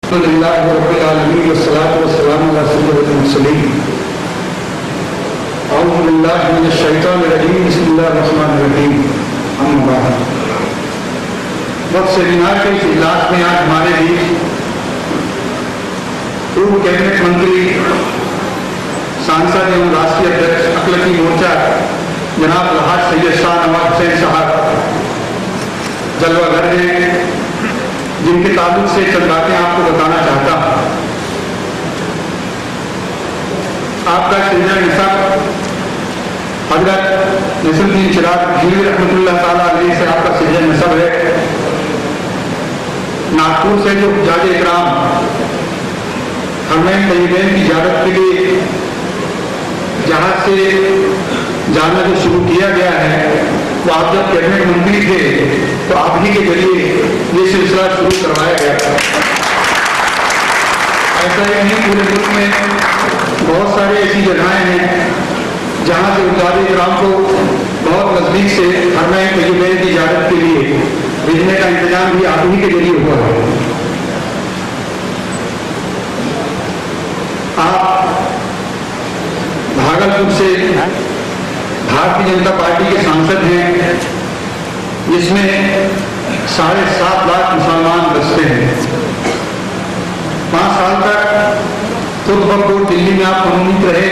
वक्त सेमिनार के इस इजलास में आज हमारे बीच पूर्व कैबिनेट मंत्री, सांसद एवं राष्ट्रीय अध्यक्ष अखिलकी मोर्चा जनाब अलहाज सैयद शाह नवाज हुसैन साहब जलवागर हैं, जिनके ताल्लुक से चंद बातें आपको बताना चाहता हूँ। आपका सिलसिला निसब हजरत नसीरुद्दीन चिराग ज़ीवी रहमतुल्लाह ताला अलैहि से आपका सिलसिला निसब है। नागपुर से जो हुज्जाज इकराम हरमैन तय्यबैन की ज़ियारत के लिए जहाज से जाना जो शुरू किया गया है, वो आप जब कैबिनेट मंत्री थे तो आप ही के जरिए ये सिलसिला शुरू करवाया गया था। ऐसा ही नहीं, पूरे मुल्क में बहुत सारी ऐसी जगहें हैं जहाँ से हुज्जाज इकराम को बहुत नज़दीक से हरमैन तय्यबैन की ज़ियारत के लिए भेजने का इंतजाम भी आप ही के जरिए हुआ है। आप भागलपुर से भारतीय जनता पार्टी के सांसद हैं, जिसमें 7.5 लाख मुसलमान बसते हैं। 5 साल तक खुद बखुद दिल्ली में आप मनोनीत रहे।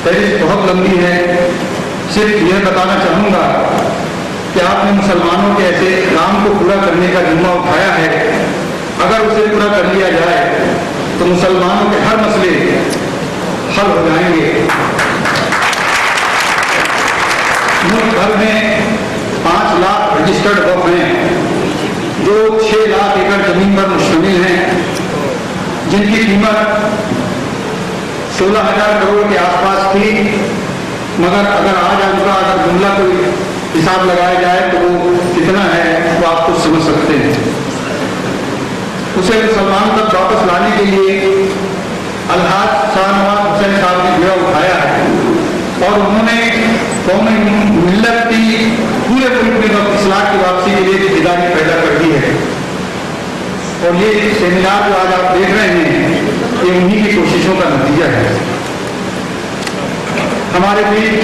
फहरिस्त बहुत लंबी है, सिर्फ यह बताना चाहूँगा कि आपने मुसलमानों के ऐसे काम को पूरा करने का जिम्मा उठाया है। अगर उसे पूरा कर लिया जाए तो मुसलमानों के हर मसले हल हो जाएंगे। मुल्क भर में 5 लाख रजिस्टर्ड वक्फ हैं, जो 6 लाख एकड़ जमीन पर मुश्तमिल हैं, जिनकी कीमत 16,000 करोड़ के आसपास थी। मगर अगर आज उनका अगर जुमला कोई हिसाब लगाया जाए तो वो कितना है वो आप कुछ समझ सकते हैं। उसे मुसलमान तक वापस लाने के लिए अलहाज शाह नवाज हुसैन साहब ने बेड़ा उठाया है और उन्होंने कौमी मिल्लत की पूरे मुल्क में इस्लाह की वापसी के लिए जिम्मेदारी पैदा कर दी है। और ये सेमिनार जो आज आप देख रहे हैं, ये उन्हीं की कोशिशों का नतीजा है। हमारे बीच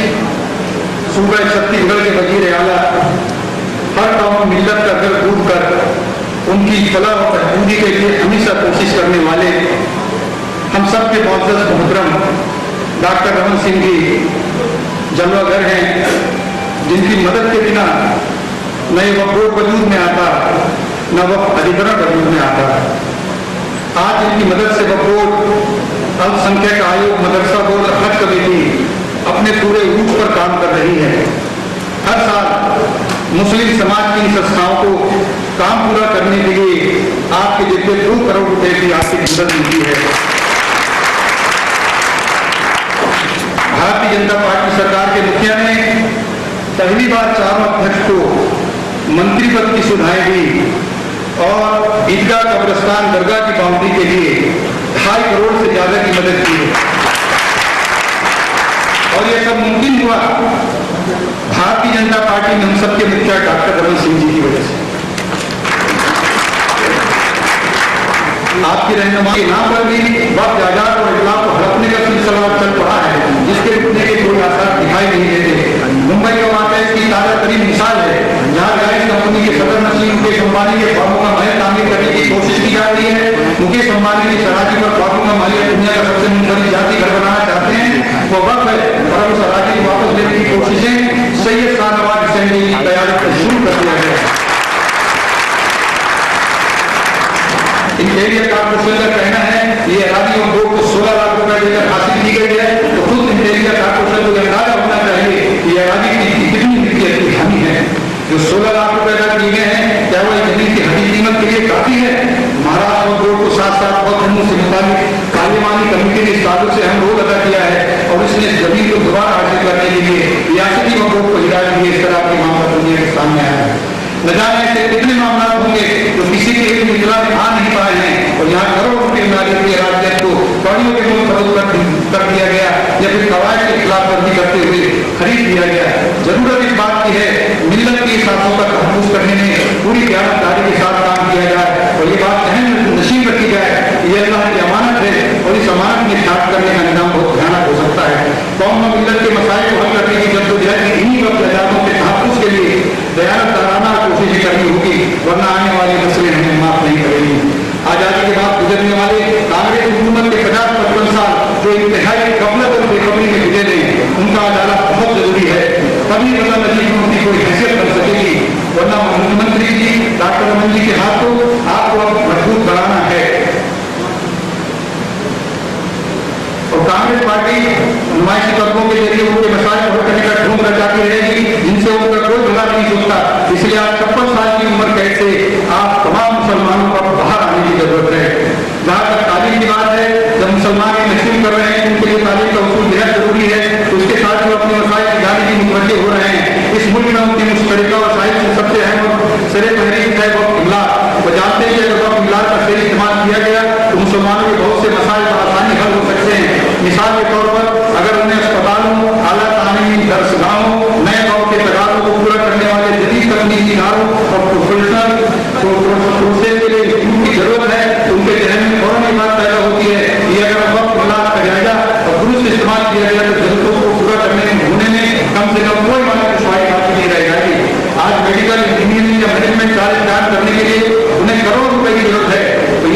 सूबा छत्तीसगढ़ के वजीर आला हर कौम मिल्लत का दिल कूद कर उनकी फलाह और बहबूदी के लिए हमेशा कोशिश करने वाले हम सब के मुअज़्ज़ज़ मोहतरम डॉक्टर रमन सिंह जी जलवागर हैं, जिनकी मदद के बिना न ये वक्फ बोर्ड वजूद में आता, न वक्फ अधिकरण वजूद में आता। आज इनकी मदद से वक्फ बोर्ड, अल्पसंख्यक आयोग, मदरसा बोर्ड और हज कमेटी अपने पूरे रूप पर काम कर रही है। हर साल मुस्लिम समाज की संस्थाओं को काम पूरा करने के लिए आपके जितने 2 करोड़ रुपए की आपकी मदद मिलती है। भारतीय जनता पार्टी सरकार के मुखिया ने पहली बार 4 अध्यक्ष को मंत्री पद की सुविधाएं दी और ईदगाह, कब्रिस्तान, दरगाह की बाउंड्री के लिए 2.5 करोड़ से ज्यादा की मदद की है। और यह सब मुमकिन हुआ भारतीय जनता पार्टी में हम सबके मुखिया डॉक्टर रमन सिंह जी की वजह से। आपकी रहनुमाई यहाँ पर भी वक्त जायदाद और इखलाक को हड़पने का सिलसिला चल पड़ा है, जिसके रुकने के कोई आसार दिखाई नहीं देते। मुंबई का वाक़या इसकी ताज़ा तरीन मिसाल है, जहाँ रिलायंस कंपनी के सदर नसीब मुकेश अंबानी के ख्वाबों का महल तामीर करने की कोशिश की जा रही है। मुकेश अंबानी की सराजी पर ख्वाबों का महल दुनिया का सबसे मुनफरिद जाति घर बनाना चाहते हैं। वो वक्त है और उस सराजी को वापस लेने की कोशिशें सैयद शाह नवाज हुसैन की तैयारी शुरू कर दिया गया। इंटीरियर कॉर्पोरेशन का कहना है ये अराजी और बोर्ड को 16 लाख रुपए देकर हासिल की गई है, तो खुद इंटीरियर कॉर्पोरेशन को अंदाजा होना चाहिए कि ये अराजी की कितनी मिल्कियत की हानि है। जो 16 लाख रुपए अदा किए गए हैं, क्या वो जमीन की हदी कीमत के लिए काफी है? महाराष्ट्र बोर्ड को 7-7 वक्फ से मुताबिक पार्लिमानी कमेटी ने इस ताल्लुक से अहम रोल अदा किया है और इसने इस जमीन को दोबारा हासिल करने के लिए रियासती वक्फ बोर्ड को हिदायत दी। इस तरह के मामला दुनिया के सामने आया है। न जाने ऐसे कितने मामला होंगे जो किसी के लिए इतला में आ नहीं पाए हैं और यहाँ करोड़ों रुपये नागरिक की राजनीति को कौड़ियों के मूल फरोज कर दिया गया या फिर कवायद के खिलाफ वर्जी करते हुए खरीद दिया गया। जरूरत इस बात की है मिल्लत की साथों का तहफुज़ करने में पूरी ईमानदारी के साथ काम किया जाए और ये बात अहम नशीब रखी जाए तभी मतलब नजीब में उनकी कोई हैसियत बन सकेगी, वरना मुख्यमंत्री जी डॉक्टर रमन जी के हाथ को आपको अब मजबूत बनाना है। और कांग्रेस पार्टी नुमाइशी तत्वों के जरिए उनके मसाइल हल करने का ढूंढ रचाती रहेगी, जिनसे उनका कोई भला नहीं चुकता। इसलिए आज 56 साल की उम्र कैद से आप तमाम मुसलमानों को बाहर आने की जरूरत है। जहां तक तालीम की बात है, जब मुसलमान ये महसूस कर रहे हैं उनके लिए तालीम का उसूल बेहद जरूरी है, तो उसके साथ जो अपने मसाइल की जाने की मुतवज्जे हो रहे हैं, इस मुल्क में उनकी मुश्तरका वसाइल से सबसे अहम और सरे फहरिस्त है वक्त इमलाक। वो जानते हैं कि अगर वक्त इमलाक का सही इस्तेमाल किया गया तो मुसलमानों के बहुत से मसाइल आसानी हल हो सकते हैं। मिसाल के तौर पर अगर उन्हें अस्पतालों, आला तालीमी दरसगाहों, नए दौर के तकाज़ों को पूरा करने वाले जदीद तकनीकी इदारों और प्रोफेशनल प्रोसेस के लिए उनकी जरूरत है, तो उनके जहन में फौरन ये बात पैदा होती है कि अगर वक्त इमलाक का जाएगा और दुरुस्त इस्तेमाल किया गया तो जरूरतों को पूरा करने में होने में कम से कम कोई माना दुश्वारी बाकी नहीं रह जाएगी। आज मेडिकल इंजीनियरिंग या मैनेजमेंट कार्य करने के लिए उन्हें करोड़ों रुपए की जरूरत है, तो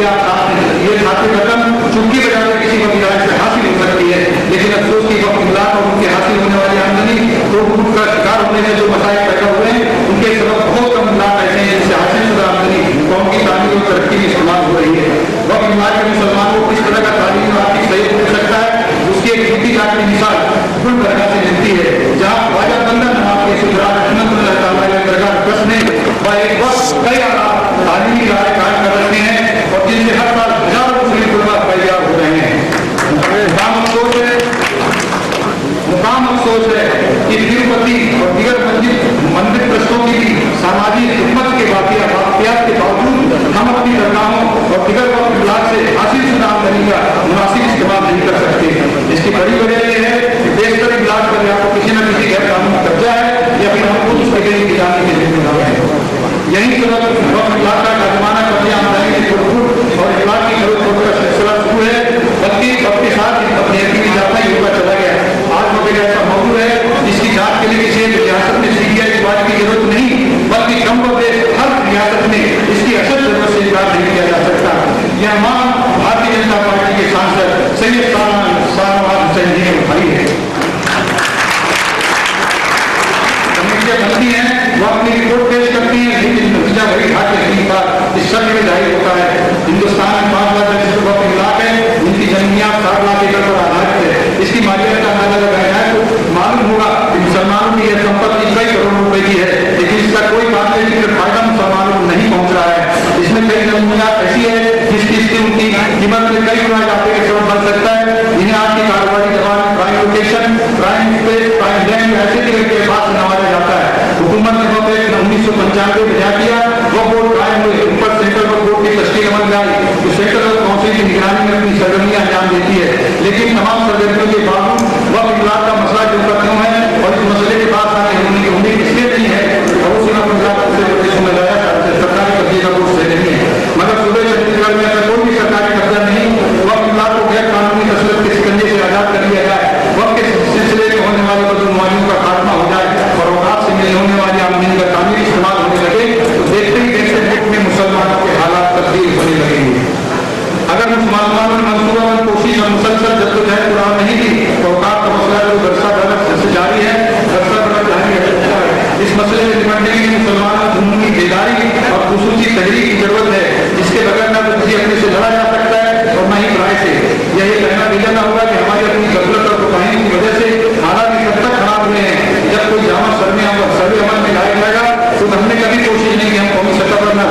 ये खाते रकम चुटकी बजाकर किसी को इलाज से हासिल हो सकती है। लेकिन अफसोस की वक्त इमलाक और उनके हासिल होने वाली आमदनी तो उनका शिकार होने से जो मसाइल पैदा हुए हैं उनके सबब बहुत कम इमलाक ऐसे हैं जिससे हासिल शुदा आमदनी कौम की तामीर और तरक्की में इस्तेमाल हो रही है। वक्त इमलाक के मुसलमान को किस तरह का तालीम और आर्थिक सहयोग मिल सकता है, उसकी एक छोटी काटनी मिसाल कुल दरगाह से मिलती है, जहाँ ख्वाजा बंदा नवाब के सुधराज दरगाह ट्रस्ट ने एक वक्त कई तालीमी इदारे कायम कर रखे हैं और जिनसे हर साल हजारों मुस्लिम तलबा तैयार हो रहे हैं। मुकाम अफसोस है कि तिरुपति और दीगर मंदिर ट्रस्टों की भी सामाजिक खिदमत के वाकयात के बावजूद हम अपनी दरगाहों और दीगर वक्त इमलाक से हासिल शुदा आमदनी का मुनासिब इस्तेमाल नहीं कर सकते। इसकी बड़ी वजह यह है कि बेशतर इमलाक पर या तो किसी न किसी गैर कानूनी कब्जा है या फिर हम खुद उस जगह की जाने के जिम्मेदार हैं। यही सबब वक्त इमलाक का जाजमाना कब्जा आमदनी की भरपूर और इमलाक की जरूरत का सिलसिला शुरू है, बल्कि वक्त के साथ अपनी एक्टिविटी जाता ही होगा चला गया। आज वगैरह ऐसा मौजूद है जिसकी जांच के लिए किसी रियासत में सीबीआई जांच की जरूरत नहीं, बल्कि कम बदेश हर रियासत में इसकी असल जरूरत से इनकार नहीं किया जा सकता। यह मांग भारतीय जनता पार्टी के सांसद सैयद शाहनवाज हुसैन जी ने उठाई है। कमेटियां बनती हैं, वो अपनी रिपोर्ट पेश करती हैं, लेकिन नतीजा वही घाटे नहीं था इस शब्द में जाहिर होता है। हिंदुस्तान में 5 लाख वक्त इमलाक है, जिनकी जमीनियात 7 लाख एकड़ पर आधारित है। इसकी मालियत का अंदाजा लगाया जाए तो मालूम होगा कि मुसलमानों की यह संपत्ति कई करोड़ रुपए की है, लेकिन इसका कोई काबिल जिक्र फायदा मुसलमानों को नहीं पहुंच रहा है। इसमें कई जमीनियात ऐसी है जिसकी उनकी कीमत में कई गुना इजाफे के सबब बन सकता है। इन्हें आज की कारोबारी जबान prime location, prime space, prime land ऐसे जगह के बाद नवाजा जाता है। हुकूमत ने 1995 में बजा किया, वो बोर्ड कायम हुए, ऊपर सेंट्रल बोर्ड की तश्कील अमल में आई जो सेंट्रल काउंसिल की निगरानी में अपनी सरगर्मियां अंजाम देती है। लेकिन तमाम सरगर्मियों के बावजूद वक्त इमलाक का मसला जो क्यों है और इस मसले के पास आने होने की उम्मीद इसलिए नहीं है बहुत सी सरकारी कब्जे का कोई सही नहीं है, मगर सूबे छत्तीसगढ़ में ऐसा कोई भी सरकारी कब्जा नहीं। वक्त इमलाक को गैर कानूनी तसल्लुत के शिकंजे से आजाद कर दिया जाए, वक्त के सिलसिले में होने वाले बदनुमाइयों का खात्मा हो जाए और औकात से मिलने होने वाली आमदनी का कानूनी इस्तेमाल होने लगे, तो देखते ही देखते मुल्क में मुसलमानों के हालात तब्दील होने लगेंगे। अगर मुसलमानों ने मंसूबाबंद कोशिश और मुसलसल जद्दोजहद पूरा नहीं की तो औकात का मसला जो बरसा बरस से जारी है, बरसा बरस जारी है। इस मसले से निपटने के लिए मुसलमानों को उनकी बेदारी और खुसूसी तहरीक की जरूरत है, जिसके बगैर न तो किसी अपने से लड़ा जा सकता है और न ही पराये से। यह कहना भेजा ना होगा कि हमारी अपनी गफलत और कोताही की वजह से हालात इस हद तक खराब हुए हैं। जब कोई जामा सर्वे अमल में लाया जाएगा तो हमने कभी कोशिश नहीं की हम कौमी सतह पर न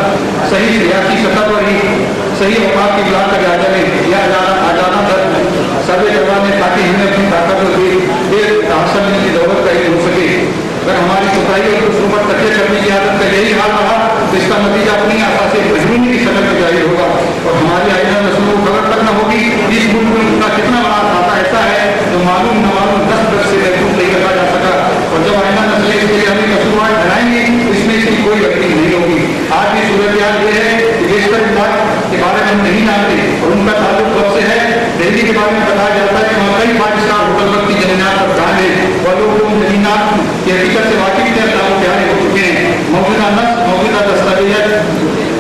सही सियासी सतह पर ही सही औकात की इलाज का जायजा लें या आजाना सर्वे करवाने ताकि हमें अपनी ताकत हासिल की दौलत का हो सके। अगर हमारी कोताही और दूसरों पर कब्जे करने की आदत का यही हाल रहा तो इसका नतीजा अपनी आशा से मजबूरी की शक्ल में जारी होगा और हमारी आइंदा नस्लों को खबर तक न होगी। इस मुल्क में उनका कितना बड़ा खाता ऐसा है जो मालूम न मालूम 10 वर्ष से महसूस नहीं रखा जा सका, और जब आइंदा नस्लें इसके लिए हमें कसूरवार ठहराएंगी तो इसमें इसकी कोई गलती नहीं होगी। आज की सूरत हाल ये है कि बेशतर इमलाक के बारे में हम नहीं जानते और उनका ताल्लुक कब से है। दिल्ली के बारे में बताया जाता है कि वहाँ कई 5 स्टार होटल वक्त की जमीनात पर कहा है और लोग उन जमीनात की हकीकत से वाकिफ थे, अल्लाह प्यारे हो चुके हैं। मौजूदा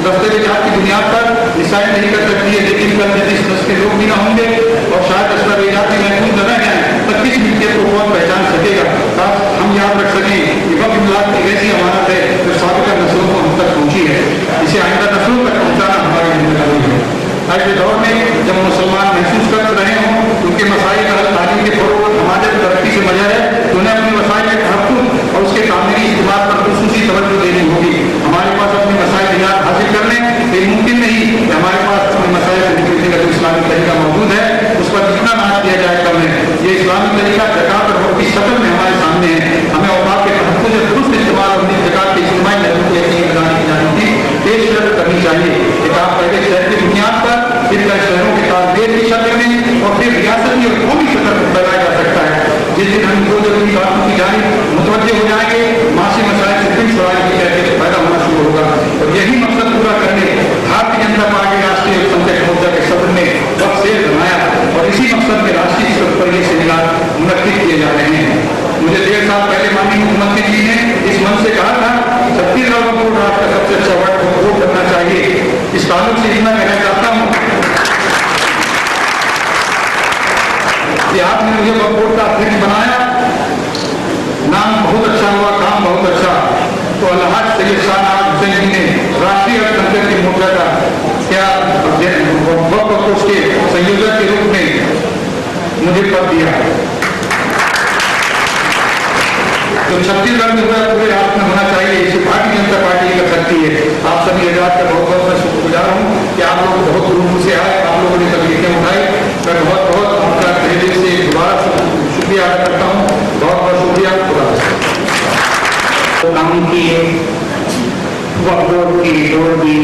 दस्तावेजात की बुनियाद पर डिसाइड नहीं कर सकती है, लेकिन कल जैसे दस के लोग भी ना होंगे और शायद दस्तावेजात भी महफूज न रह जाए तो किस मिलकियत को कौन पहचान सकेगा। हम हम याद रख सकें कि वक्त मिलाद एक ऐसी अमानत है जो साबिक़ा नस्लों को हम तक पहुंची है, इसे आइंदा नस्लों तक पहुंचाना हमारी जिम्मेदारी है। आज के दौर में जब मुसलमान महसूस कर रहे हों उनके मसाइल का हल तालीम के फरोग और हमारे तरक्की से मजा है, तो उन्हें अपने मसाइल के तहफ़्फ़ुज़ और उसके तामीरी इस्तेमाल पर ख़ुसूसी तवज्जो देनी होगी। हमारे पास अपने मसाइल निजात हासिल कर लें, ये मुमकिन नहीं कि हमारे पास अपने मसाइल से निकलने का जो इस्लामी तरीका मौजूद है उस पर जितना नाज किया जाए कम है। ये इस्लामी तरीका ज़कात और वक़्त की शक्ल में हमारे सामने है। हमें औक़ात के तहफ़्फ़ुज़ और दुरुस्त इस्तेमाल और ज़कात के इज्तिमाई नज़र को यकीन बनाने की जानी थी पेश नज़र करनी चाहिए। एक आप पहले शहर की बुनियाद पर, फिर शहरों के तालमेल की शक्ल में और फिर रियासती और कौमी सतह पर फैलाया जा सकता है। जिस दिन हम दो जरूरी बातों की जानिब मुतवज्जे हो जाएंगे, मासी मसाइल से फिर सवाल की कैफियत पैदा होना शुरू होगा। और यही मकसद पूरा करने भारतीय जनता पार्टी राष्ट्रीय अल्पसंख्यक मोर्चा के सदर ने वक्त से बनाया और इसी मकसद में राष्ट्रीय स्तर पर ये सेमिनार मुनक्किद किए जा रहे हैं। मुझे 1.5 साल पहले माननीय मुख्यमंत्री जी ने इस मंच से कहा था छत्तीसगढ़ वक्फ बोर्ड राष्ट्र का सबसे अच्छा वक्फ बोर्ड करना चाहिए। इस ताल्लुक से इतना कहना चाहता हूँ कि आपने मुझे वक्फ बोर्ड का अध्यक्ष बनाया, नाम बहुत अच्छा हुआ, काम बहुत अच्छा। तो अल्लाह सैयद शाहनवाज हुसैन जी ने राष्ट्रीय अल्पसंख्यक मोर्चा का क्या वक्फ कोष के संयोजक के रूप में मुझे पद दिया। तो छत्तीसगढ़ में हुआ पूरे राष्ट्र में होना चाहिए, इसे भारतीय जनता पार्टी कर सकती है। आप सभी हजरात का बहुत बहुत मैं शुक्रगुजार हूँ कि आप लोग बहुत दूर दूर से आए, आप लोगों ने तकलीफें उठाई। मैं बहुत बहुत उनका तहे दिल से दोबारा शुक्रिया अदा करता हूँ। बहुत बहुत शुक्रिया। तो काम किए, वक्फ बोर्ड की रिपोर्ट भी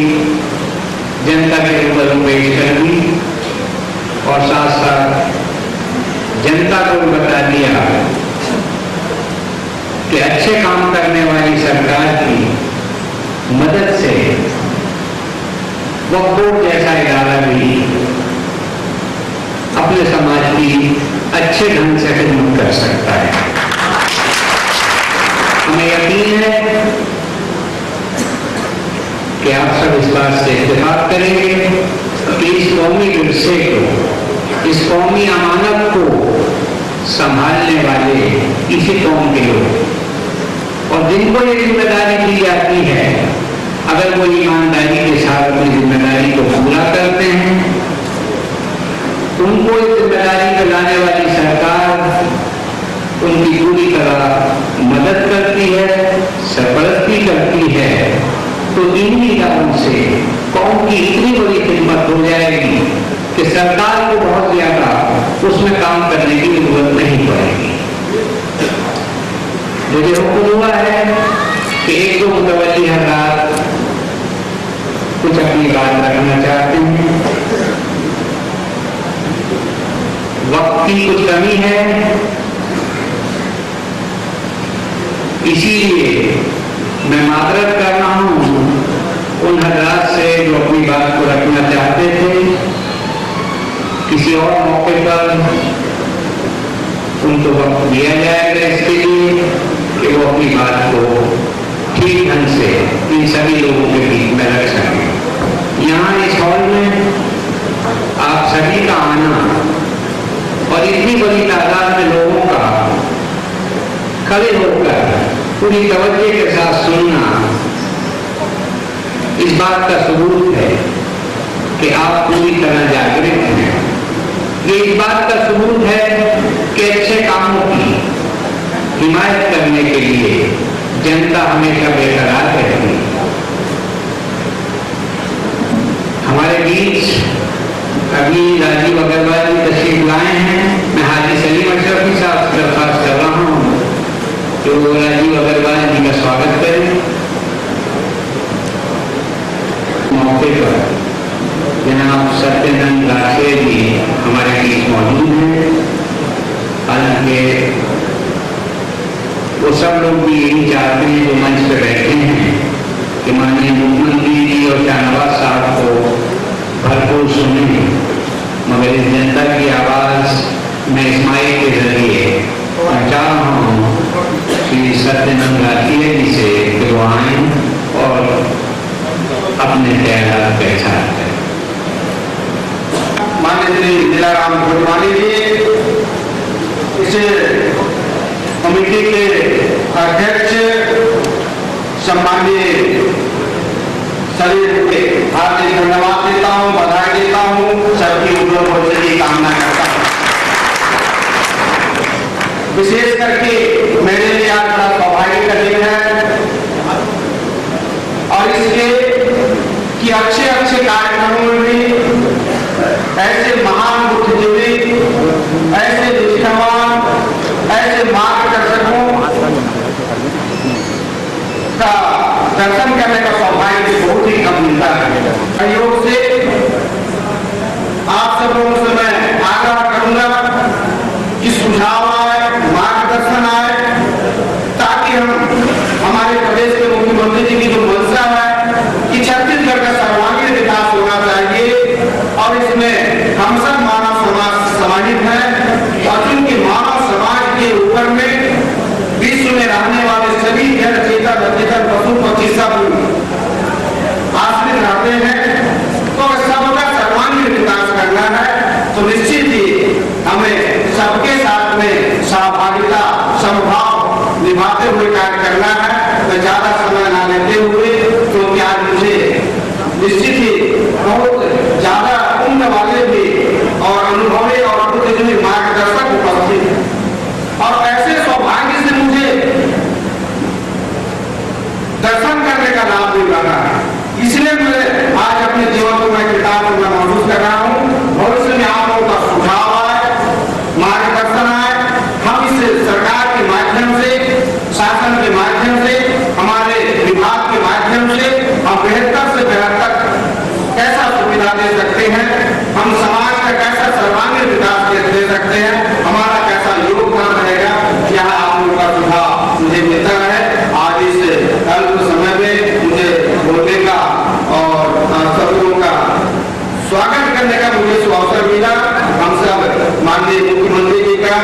जनता के ऊपर पेश कर दी और साथ साथ जनता को भी बता दिया कि अच्छे काम करने वाली सरकार की मदद से वक्फ बोर्ड जैसा इदारा भी अपने समाज की अच्छे ढंग से खिदमत कर सकता है। हमें यकीन है कि आप सब इस बात से इत्तेफाक करेंगे कि इस कौमी विरसे को, इस कौमी अमानत को संभालने वाले इसी कौम के लोग, और जिनको ये जिम्मेदारी दी जाती है, अगर वो ईमानदारी के साथ अपनी जिम्मेदारी को पूरा करते हैं, उनको इस जिम्मेदारी को लाने वाली सरकार उनकी पूरी तरह मदद करती है, सरपरस्ती करती है, तो इन्हीं कारणों से कौम की इतनी बड़ी खिदमत हो जाएगी कि सरकार को बहुत ज्यादा उसमें काम करने की जरूरत नहीं पड़ेगी। मुझे हुक्म हुआ है कि एक दो मुतवल्ली हज़रात कुछ अपनी बात रखना चाहते हैं। वक्त की कुछ कमी है, इसीलिए मैं माजरत कर रहा हूं उन हज़रात से जो अपनी बात को रखना चाहते थे। किसी और मौके पर उनको वक्त दिया जाएगा इसके लिए कि वो अपनी बात को ठीक ढंग से इन सभी लोगों के बीच में रख सकें। यहाँ इस हॉल में आप सभी का आना और इतनी बड़ी तादाद में लोगों का खड़े होकर पूरी तवज्जो के साथ सुनना इस बात का सबूत है कि आप पूरी तरह जागृत हैं। ये इस बात का सबूत है कि अच्छे कामों की हिमायत करने के लिए जनता हमेशा बेकरार रहती है। हमारे बीच अभी राजीव अग्रवाल जी तशरीफ लाए हैं। मैं हाजी सलीम अशरफी साहब से दरख्वास्त कर रहा हूँ तो राजीव अग्रवाल जी का स्वागत करें। मौके पर जनाब सत्यनंद राठे जी हमारे बीच मौजूद हैं। हालांकि वो सब लोग भी यही चाहते हैं जो मंच पे बैठे हैं कि माननीय मुख्यमंत्री जी और शाहनवाज साहब को भरपूर सुने, मगर इस जनता की आवाज़ मैं इस माइक के जरिए पहुँचा रहा हूँ श्री सत्यनंद राठिया जी से कि वो आएँ और अपने ख्याल पहचान करें। माननीय श्री दिलाराम कोटवानी जी इस कमेटी के अध्यक्ष, सम्माननीय सभी के हार्दिक धन्यवाद देता हूं, बधाई देता हूं, सबकी उज्ज्वल भविष्य की कामना करता हूं। विशेष करके मेरे लिए आज बड़ा सौभाग्य का दिन है और इसके कि अच्छे अच्छे कार्यक्रमों में ऐसे महान बुद्धिजीवी, ऐसे निष्ठावान, ऐसे मार्गदर्शकों का दर्शन करने का सौभाग्य बहुत ही कम मिलता है। सहयोग से आप सब लोगों से मैं आग्रह करूंगा कि सुझाव आए, मार्गदर्शन आए, ताकि हम हमारे प्रदेश के मुख्यमंत्री जी की जो मंशा है कि छत्तीसगढ़ का सर्वांगीण विकास होना चाहिए और इसमें हम सब मानव समाज समाहित है और चूंकि मानव समाज के ऊपर में विश्व में रहने वाले सभी जड़ चेतन अचेतन पशु पक्षी सब आश्रित रहते हैं, तो सबका सर्वांगीण विकास करना है तो निश्चित ही हमें सबके साथ में सहभागिता समभाव निभाते हुए कार्य करना है। मैं ज्यादा समय ना लेते हुए, क्योंकि आज मुझे निश्चित ही बहुत ज्यादा उम्र वाले भी और अनुभवी और बुद्धिजीवी मार्गदर्शक उपस्थित हैं और ऐसे सौभाग्य से मुझे दर्शन करने का लाभ मिल रहा है। इसलिए मैं आज अपने जीवन को मैं किताब में महसूस कर रहा हूँ। भविष्य में आप लोगों का सुझाव आए, मार्गदर्शन आए, हम इस सरकार के माध्यम से, शासन के माध्यम से, हमारे विभाग के माध्यम से हम बेहतर से बेहतर कैसा सुविधा दे सकते हैं, हम समाज का कैसा सर्वांगीण विकास दे सकते हैं, हमारा कैसा योगदान रहेगा, यह आप लोगों का सुझाव मुझे मिलता है। आज इस अल्प समय में मुझे बोलने का और सब लोगों का स्वागत करने का मुझे अवसर मिला। हम सब माननीय मुख्यमंत्री जी का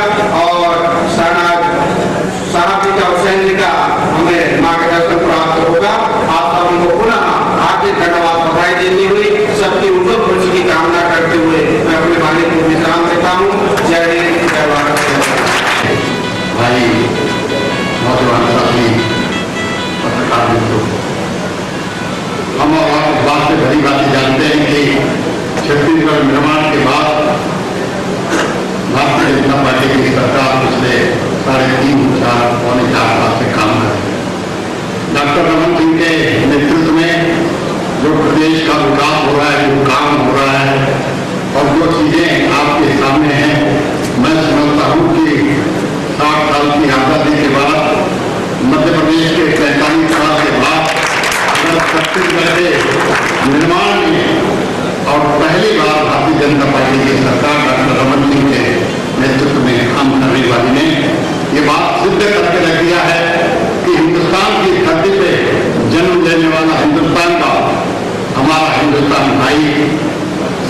और साहब जी का, हुसैन जी का हमें मार्गदर्शन प्राप्त होगा। आप सबको पुनः हार्दिक धन्यवाद बधाई देते हुए सबकी उज्ज्वल भविष्य की कामना करते हुए मैं अपने वाणी को विश्राम देता हूँ। जय हिंद, जय भारत। भाई नौजवान साथी पत्रकार मित्रों, हम और आप इस बात से भली बातें जानते हैं कि छत्तीसगढ़ निर्माण के बाद भारतीय जनता पार्टी की सरकार पिछले 3.5-4 साल से काम कर रही है। डॉक्टर रमन सिंह के नेतृत्व में जो प्रदेश का विकास हो रहा है, जो काम हो रहा है और जो चीजें आपके सामने हैं, मैं समझता हूँ कि 60 साल की आजादी के बाद, मध्य प्रदेश के 45 साल के बाद छत्तीसगढ़ के निर्माण में और पहली बार भारतीय जनता पार्टी की सरकार डॉक्टर रमन सिंह के नेतृत्व में काम करने वाली ने ये बात सिद्ध करके रख दिया है कि हिंदुस्तान की धरती पे जन्म लेने वाला हिंदुस्तान का हमारा हिंदुस्तान भाई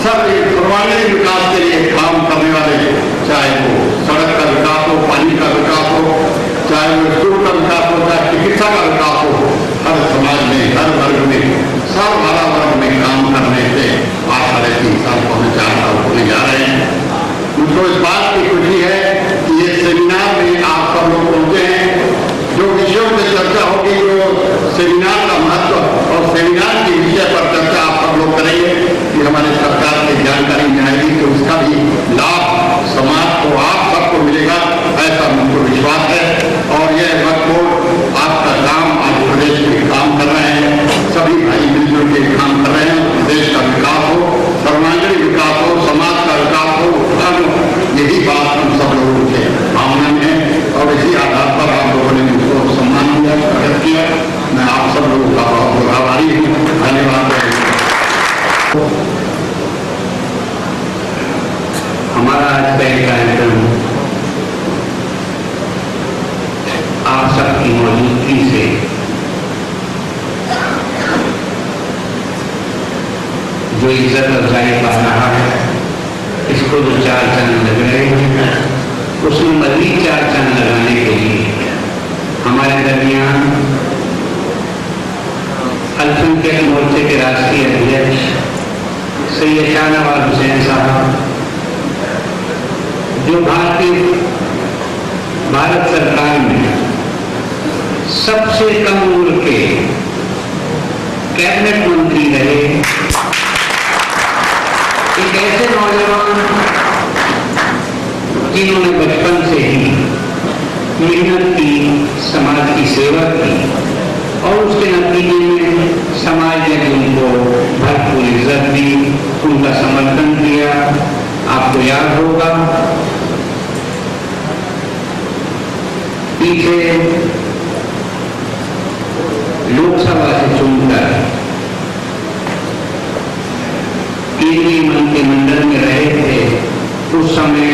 सब एक सर्वांगीण विकास के लिए काम करने वाले, चाहे वो सड़क का विकास हो, पानी का विकास हो, चाहे वो स्कूल का विकास हो, चाहे चिकित्सा का विकास हो, हर समाज में, हर वर्ग में, सर्वहारा वर्ग में काम करने से आज 3.5 साल पौने 4 साल होने जा रहे हैं। मुझको इस बात की खुशी है कि ये सेमिनार में आप सब लोग पहुंचे हैं। जो विषयों पर चर्चा होगी, जो सेमिनार का महत्व और सेमिनार के विषय पर चर्चा आप सब लोग करेंगे कि हमारे सरकार की जानकारी में आएगी, तो उसका भी लाभ समाज को, आप सबको मिलेगा, ऐसा मुझको विश्वास है। और यह वक्त आपका काम आज प्रदेश में काम कर रहे हैं, सभी भाई मिलजुल के काम कर रहे हैं। देश का विकास हो, सर्वांगीण विकास हो, समाज का विकास हो, यही बात हम सब लोगों के भावना में है और इसी आधार पर आप लोगों ने मुझको सम्मान दिया, प्रकट किया। मैं आप सब लोगों का बहुत बहुत आभारी हूँ। धन्यवाद। हमारा आज का कार्यक्रम आप सबकी मौजूदगी से जो इज्जत अफजाई पा रहा है, इसको जो 4 चांद लग रहे हैं, उसमें मजीद 4 चांद लगाने के लिए हमारे दरमियान अल्पसंख्यक मोर्चे के राष्ट्रीय अध्यक्ष सैयद शाहनवाज हुसैन साहब, जो भारत सरकार में सबसे कम उम्र के कैबिनेट मंत्री रहे। एक ऐसे नौजवान जिन्होंने बचपन से ही मेहनत की, समाज की सेवा की और उसके नतीजे में समाज ने उनको भरपूर इज्जत दी, उनका समर्थन किया। आपको याद होगा पीछे लोकसभा से चुनकर केंद्रीय मंत्रिमंडल में रहे थे। उस समय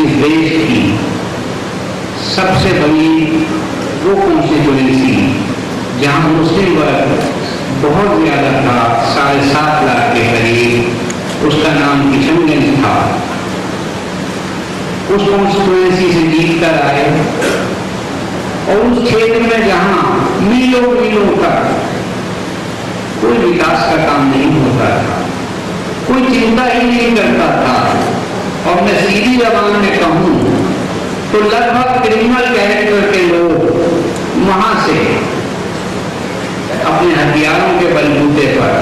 इस देश की सबसे बड़ी वो कॉन्स्टिट्यूएंसी जहां मुस्लिम वर्ग बहुत ज्यादा था, 7.5 लाख के करीब, उसका नाम किशनगंज था। उस कॉन्स्टिट्यूएंसी से जीत कर आए और उस क्षेत्र में जहां मीलों मीलों तक कोई विकास का काम नहीं होता था, कोई चिंता ही नहीं करता था। और मैं सीधी जबान में कहूं तो लगभग क्रिमिनल कैरेक्टर के लोग वहां से अपने हथियारों के बलबूते पर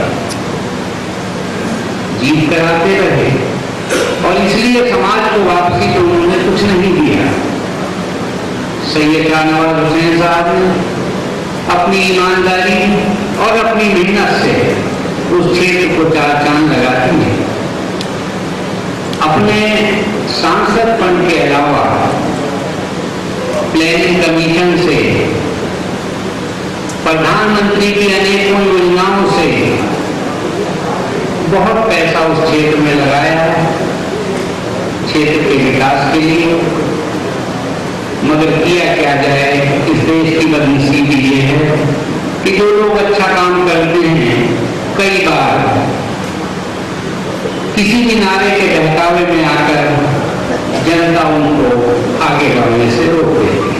जीत कराते रहे और इसलिए समाज को वापसी तो उन्होंने कुछ नहीं दिया। सैयद शाहनवाज हुसैन साहब ने अपनी ईमानदारी और अपनी मेहनत से उस क्षेत्र को 4 चांद लगाती है। अपने सांसद फंड के अलावा प्लानिंग कमीशन से, प्रधानमंत्री की अनेकों योजनाओं से बहुत पैसा उस क्षेत्र में लगाया है, क्षेत्र के विकास के लिए। मगर किया क्या जाए, इस देश की बदनसीबी ये है कि जो लोग अच्छा काम करते हैं कई बार किसी भी नारे के बहकावे में आकर जनता उनको आगे बढ़ने से रोक देती है।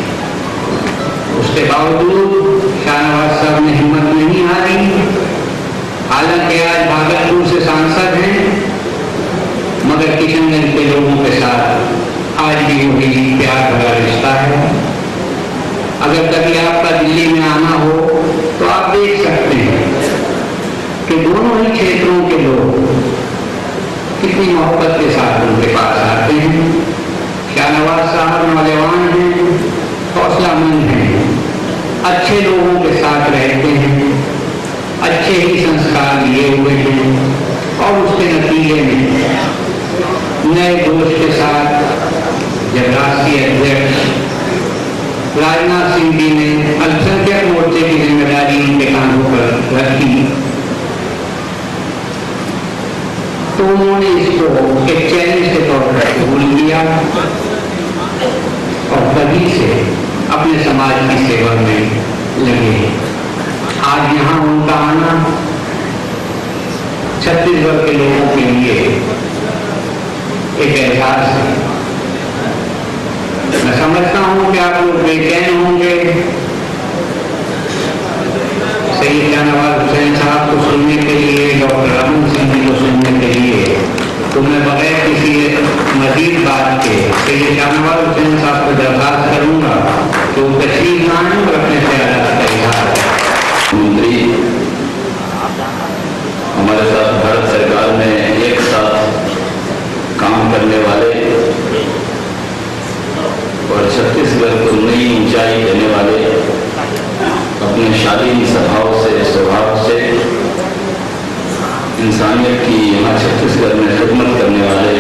उसके बावजूद शाहनवाज साहब ने हिम्मत नहीं हारी। हालांकि आज भागलपुर से सांसद हैं, मगर किशनगंज के लोगों के साथ आज भी वही प्यार भरा रिश्ता है। अगर कभी आपका दिल्ली में आना हो तो आप देख सकते हैं कि दोनों ही क्षेत्रों के लोग कितनी मोहब्बत के साथ उनके पास आते हैं। शाहनवाज साहब नौजवान हैं, हौसलामंद हैं, अच्छे लोगों के साथ रहते हैं, अच्छे ही संस्कार लिए हुए हैं और उसके नतीजे में नए जोश के साथ जब राष्ट्रीय अध्यक्ष राजनाथ सिंह जी ने अल्पसंख्यक मोर्चे की जिम्मेदारी उनके कांधों पर रखी तो उन्होंने इसको एक चैलेंज के तौर पर कबूल किया और तभी से अपने समाज की सेवा में लगे। आज यहाँ उनका आना छत्तीसगढ़ के लोगों के लिए एक एहसास है। मैं समझता हूं कि आप लोग बेचैन होंगे सैयद शाहनवाज हुसैन साहब को सुनने के लिए, डॉक्टर रमन सिंह जी को सुनने के लिए। तो मैं बगैर किसी मजीद बात के सैयद शाहनवाज हुसैन साहब को दरखास्त करूंगा कि वो तशरीफ लाएं और अपने ख्यालात का इजहार करें। मंत्री हमारे साथ भारत सरकार में एक साथ काम करने वाले और छत्तीसगढ़ को नई ऊंचाई देने वाले, अपने शालीन स्वभाव से इंसानियत की यहाँ छत्तीसगढ़ में खिदमत करने वाले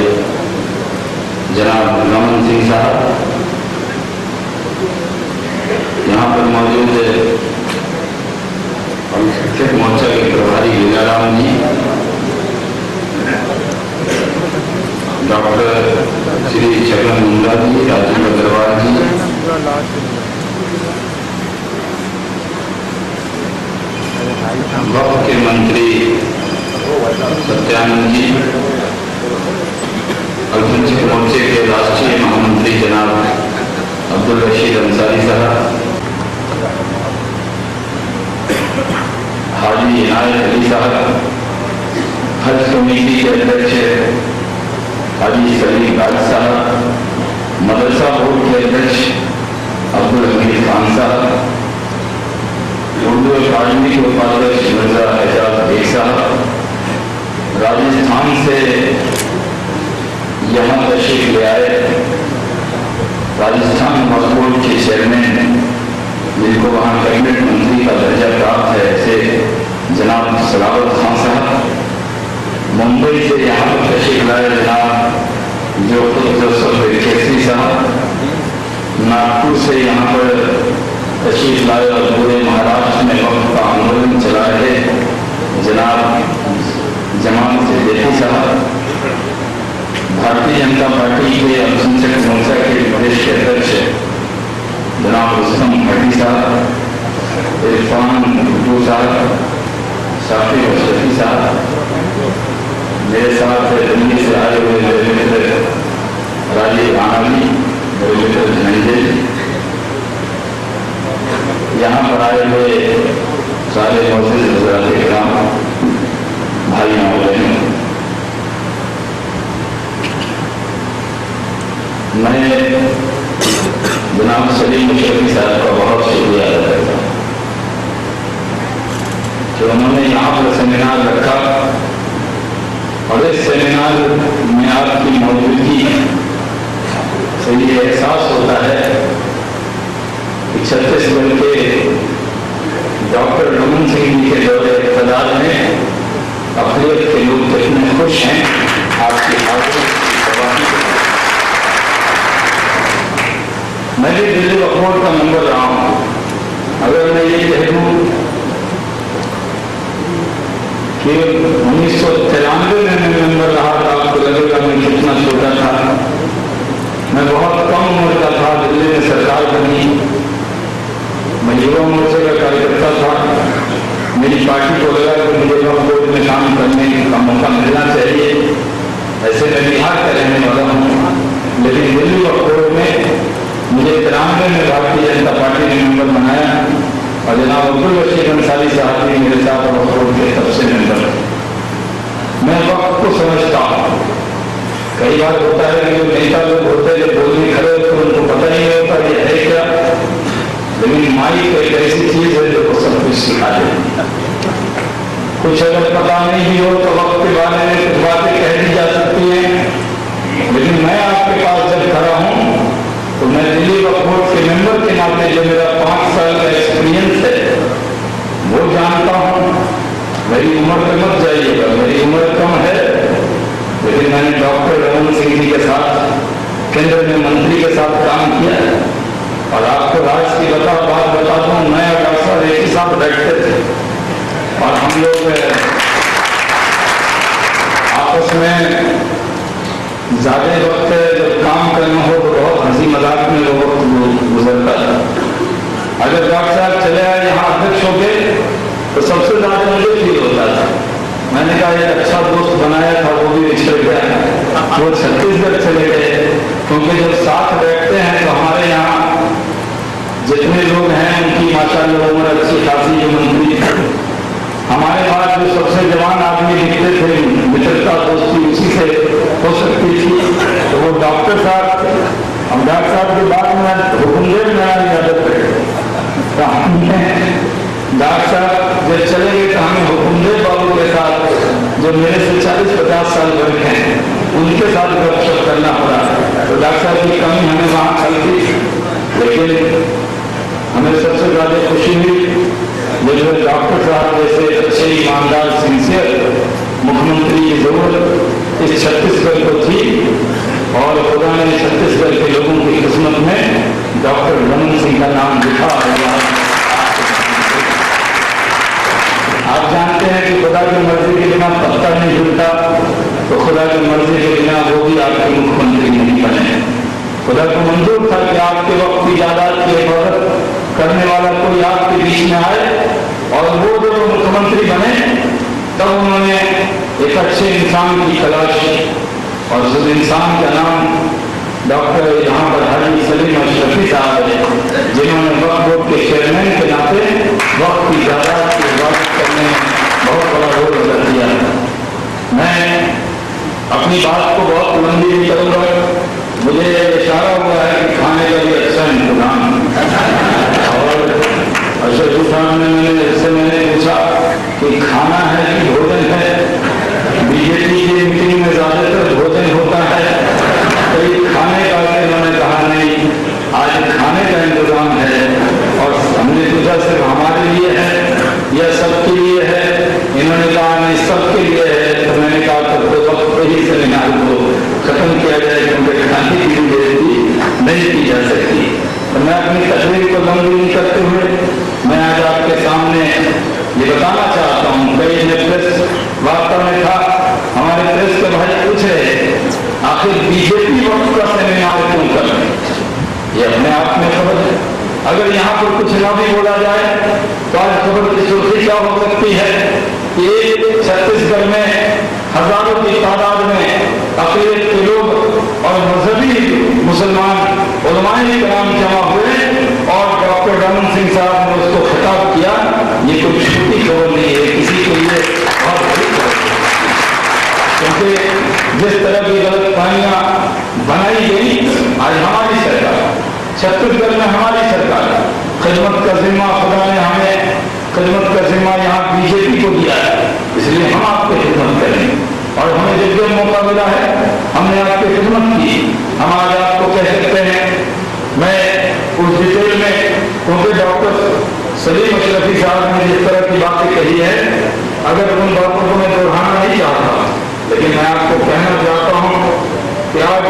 जनाब रमन सिंह साहब, यहाँ पर मौजूद अल्पसंख्यक मोर्चा के प्रभारी लीलाराम जी, डॉक्टर श्री छगन मुंडा जी, राजीव अग्रवाल जी, वक्फ के मंत्री सत्यानंद जी, अल्पसंख्यक मोर्चे के राष्ट्रीय महामंत्री जनाब अब्दुल रशीद अंसारी साहब, हाजी इनायत अली साहब, हज कमेटी के अध्यक्ष हाजी सलीम गाज साहब, मदरसा बोर्ड के अध्यक्ष अब्दुल हमीद खान साहब, उर्दू अकादमी के उपाध्यक्ष मिर्जा एजाज बेग साहब, राजस्थान से यहाँ तशरीफ ले आए राजस्थान वक्फ बोर्ड के चेयरमैन, जिनको वहाँ कैबिनेट मंत्री का दर्जा प्राप्त है, ऐसे जनाब सलावत खान साहब। मुंबई से यहाँ पर तशरीफ लाए जनाब जोसेफ केसरी साहब। नागपुर से यहाँ पर तशरीफ लाए और पूरे महाराष्ट्र में वक्त का आंदोलन चला रहे जनाब जमाल सिद्दीकी साहब। भारतीय जनता पार्टी के अल्पसंख्यक मोर्चा के प्रदेश के अध्यक्ष जनाब रुस्तम भट्टी साहब, इरफान भुट्टो साहब, साफी अशरफी साहब, मेरे साथ दिल्ली से आए हुए मेरे मित्र राजीव आनंदी, मेरे मित्र धनंजय, यहाँ पर आए हुए सारे मौजूद हज़रात इकराम, भाइयों और बहनों, मैं जनाब सलीम मुशर्रफी साहब का बहुत शुक्रिया अदा करता हूँ कि उन्होंने यहाँ पर सेमिनार रखा और इस सेमिनार में आपकी मौजूदगी से ये एहसास होता है कि छत्तीसगढ़ के डॉक्टर रमन सिंह जी के दौरे इक़्तिदार में अक़लियत के लोग कितने खुश हैं आपकी हाजिरी। मैं भी दिल्ली वक्फ बोर्ड का मेंबर रहा हूँ। अगर मैं ये कह दूँ कि 1993 में मैं मेंबर रहा था, आपको लगेगा मैं कितना छोटा था। मैं बहुत कम उम्र का था, दिल्ली में सरकार बनी, मैं युवा मोर्चे का कार्यकर्ता था। मेरी पार्टी को लगा कि मुझे वक्फ बोर्ड में काम करने का मौका मिलना चाहिए। ऐसे मैं बिहार का रहने वाला हूँ, लेकिन दिल्ली वक्फ बोर्ड में मुझे 93 में भारतीय जनता पार्टी ने मेंबर बनाया और जनाब अब्दुल बशीर अंसारी साहब भी मेरे साथ वक्फ बोर्ड के तब से मेंबर। मैं वक्त को समझता हूँ। कई बार होता है कि जो नेता लोग होते हैं, जब बोलने खड़े होते हैं, उनको पता नहीं होता ये है क्या, लेकिन माइक एक ऐसी चीज है जो सब कुछ सिखा देती है। कुछ अगर पता नहीं भी हो तो वक्त के बारे में कुछ बातें कह दी जा सकती हैं, लेकिन मैं आपके पास जब खड़ा हूँ तो मैं दिल्ली वक्फ बोर्ड के मेंबर के नाते जो मेरा 5 साल का एक्सपीरियंस है वो जानता हूँ। मेरी उम्र पे मत जाइएगा, मेरी उम्र कम है, लेकिन मैंने डॉक्टर रमन सिंह जी के साथ केंद्र में मंत्री के साथ काम किया। और आपको राज की बात बता दूं, मैं और डॉक्टर साहब एक ही साथ बैठते थे और हम लोग आपस में ज्यादा वक्त जब काम करना हो तो बहुत हंसी मजाक में वो वक्त गुजरता था। अगर डॉक्टर साहब चले आए यहाँ अध्यक्ष हो गए तो सबसे ज्यादा मुझे फील होता था। मैंने कहा एक अच्छा दोस्त बनाया था, वो भी बिछड़ गया, वो छत्तीसगढ़ चले गए। क्योंकि जब साथ बैठते हैं तो हमारे यहाँ जितने लोग हैं उनकी माशाअल्लाह उम्र अच्छी खासी जो मंत्री, हमारे पास जो सबसे जवान आदमी दिखते थे, मित्रता दोस्ती उसी से हो सकती थी। तो वो डॉक्टर साहब, हम डॉक्टर साहब के बाद में हुकुमदेव मेरी आदत है, तो हमने डॉक्टर साहब जब चले गए तो हमें हुकुमदेव बाबू के साथ जो मेरे से 40-50 साल बड़े हैं उनके साथ गपशप करना पड़ा। तो डॉक्टर साहब की कमी हमें वहाँ चलती, लेकिन हमें सबसे ज्यादा खुशी हुई मुझे डॉक्टर साहब जैसे अच्छे ईमानदार सिंसियर मुख्यमंत्री की जरूरत इस छत्तीसगढ़ को थी और खुदा ने छत्तीसगढ़ के लोगों की किस्मत में डॉक्टर रमन सिंह का नाम लिखा। आप जानते हैं कि खुदा की मर्जी के बिना पत्ता नहीं जुड़ता, तो खुदा की मर्जी के बिना वो भी आपके मुख्यमंत्री नहीं बने। खुदा को मंजूर था कि आपके वक्त की जायदाद की हिफाजत करने वाला कोई आपके बीच में आए, और वो जब मुख्यमंत्री बने तब उन्होंने एक अच्छे इंसान की तलाश की और उस इंसान का नाम डॉक्टर यहाँ पर हाजी सलीम अशरफी साहब है, जिन्होंने वक्फ बोर्ड के चेयरमैन के नाते वक्त की जायदाद की हिफाजत करने में बहुत बड़ा रोल अदा किया। मैं अपनी बात को बहुत लंबी नहीं करूँगा, मुझे इशारा हुआ है कि खाने का भी अच्छा इंतजाम और शशि साहब ने मैंने पूछा कि खाना है कि भोजन है। बीजेपी की मीटिंग में ज्यादातर भोजन होता है, कई खाने का, इन्होंने कहा नहीं, आज खाने का इंतजाम है। और हमने पूछा सिर्फ हमारे लिए है या सबके लिए है? इन्होंने कहा नहीं, सबके लिए है। तो मैंने कहा तब तो वक्त पे ही सेमिनार को खत्म किया जाए, क्योंकि खाने की बेइज्जती नहीं की जा सकती। तो मैं अपनी तकरीर को लंबी नहीं करते हुए मैं आज आपके सामने ये बताना चाहता हूँ। कई ने प्रेस वार्ता में था, हमारे प्रेस के भाई पूछ रहे आखिर बीजेपी वक्त का सेमिनार क्यों कर रहे? ये अपने आप में खबर है। अगर यहाँ पर कुछ ना भी बोला जाए तो आज खबर की सुर्खी क्या हो सकती है कि छत्तीसगढ़ में हजारों की तादाद में अक़लियत के लोग और मजहबी मुसलमान उलमाए कराम जमा हुए और डॉक्टर रमन सिंह साहब ने उसको खिताब किया। ये कोई छोटी खबर नहीं है, किसी के लिए बहुत बड़ी खबर है। क्योंकि जिस तरह की गलतफहमियां बनाई गई, आज हमारी सरकार, छत्तीसगढ़ में हमारी सरकार खिदमत का जिम्मा, खुदा ने हमें खिदमत का जिम्मा यहाँ बीजेपी को दिया है, इसलिए हम आपकी खिदमत करेंगे। और हमें जिस दिन मौका मिला है हमने आपकी खिदमत की। हम आज आपको कह सकते हैं, मैं उस डिटेल में, क्योंकि डॉक्टर सलीम अशरफी साहब ने जिस तरह की बातें कही है, अगर उन बातों को मैं दोहराना नहीं चाहता, लेकिन मैं आपको कहना चाहता हूँ कि आज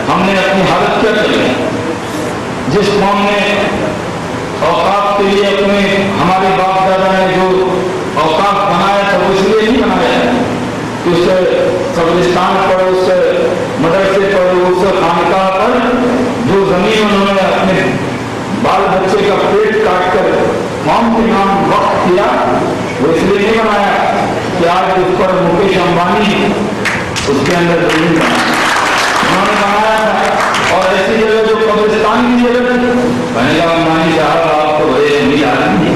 हमने अपनी हालत क्या करी। जिस कौम ने औकाफ के लिए अपने, हमारे बाप दादा ने जो औकाफ बनाया था वो इसलिए नहीं बनाया कि उससे कब्रिस्तान पर, उससे मदरसे पर, उससे खानकाह पर जो जमीन उन्होंने अपने बाल बच्चे का पेट काट कर कौम के नाम वक्त किया, वो इसलिए नहीं बनाया कि आज उस पर मुकेश अंबानी उसके अंदर जमीन उन्होंने बनाया था। और ऐसी जगह जो कब्रिस्तान की जगह मैंने कहा अंबानी साहब आपको बड़े अमीर आदमी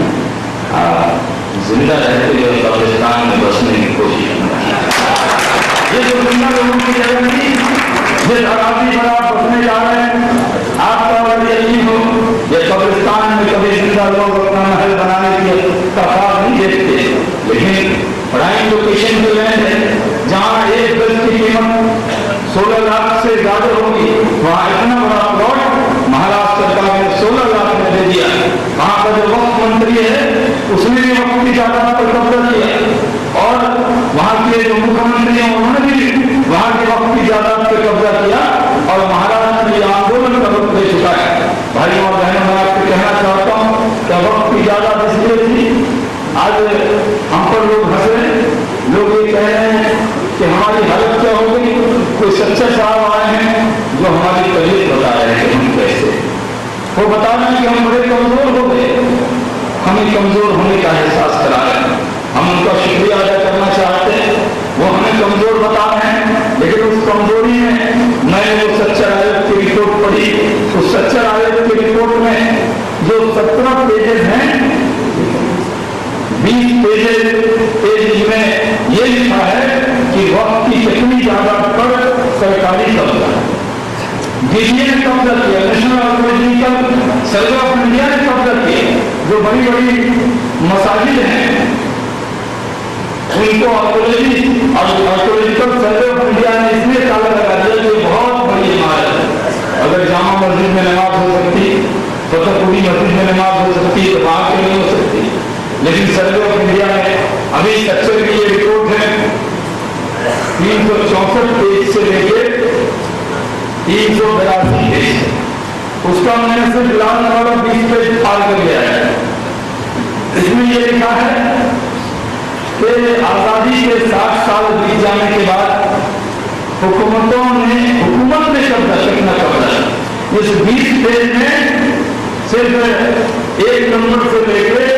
जिंदा रहते हुए कब्रिस्तान में बसने की कोशिश की। ये जो जिंदा लोगों की जगह थी, जिस अराजी पर आप बसने जा रहे हैं, आपका अगर यकीन हो, ये कब्रिस्तान में कभी जिंदा लोग अपना महल बनाने की तफात नहीं देखते, लेकिन प्राइम लोकेशन पे लैंड है जहाँ एक गज की कीमत 16 लाख से ज्यादा होगी, वहाँ इतना बड़ा प्लॉट महाराष्ट्र सरकार ने 16 लाख में दे दिया। वहाँ का जो वक्त मंत्री है उसने भी वक्त की जायदाद पर कब्जा किया, और वहाँ के जो मुख्यमंत्री हैं उन्होंने भी वहाँ के वक्त की जायदाद पर कब्जा किया, और महाराष्ट्र में आंदोलन का रुख ले चुका है। भाइयों और बहनों, मैं आपको कहना चाहता हूँ कि वक्त की जायदाद इसलिए थी, आज हम पर लोग हंसे, लोग ये कह रहे हैं कि हमारी हालत क्या हो गई। कोई सच्चे साहब आए हैं जो हमारी तबीयत बता रहे हैं कि हम कैसे, वो बता रहे हैं कि हम बड़े कमजोर हो गए, हमें कमजोर होने का एहसास करा रहे हैं। हम उनका शुक्रिया अदा करना चाहते हैं, वो हमें कमजोर बता रहे हैं, लेकिन उस कमजोरी में मैंने वो सच्चर आयोग की रिपोर्ट पढ़ी। उस सच्चर आयोग की रिपोर्ट में जो 17 पेजेज हैं, 20 पेज में ये लिखा है कि वक्त की कितनी जायदाद पर सरकारी कब्जा, डीजीए ने कब्जा किया, national archaeological survey of India ने कब्जा किया। जो बड़ी बड़ी मसाजिद हैं उनको आर्कोलॉजिकल सर्वे ऑफ इंडिया ने इसलिए ताला लगा दिया कि बहुत बड़ी इमारत है, अगर जामा मस्जिद में नमाज हो सकती, फतेहपुरी मस्जिद में नमाज हो सकती, तो वहां क्यों नहीं हो सकती। लेकिन सर्वे ऑफ इंडिया ने अभी सच्चर की ये रिपोर्ट है 364 पेज से लेके 382 पेज, उसका मैंने सिर्फ लाल वाला 20 पेज पार कर लिया है। इसमें यह लिखा है कि आजादी के 60 साल बीत जाने के बाद हुकूमत ने कब्जा कितना कब्जा। इस 20 पेज में सिर्फ एक नंबर से लेकर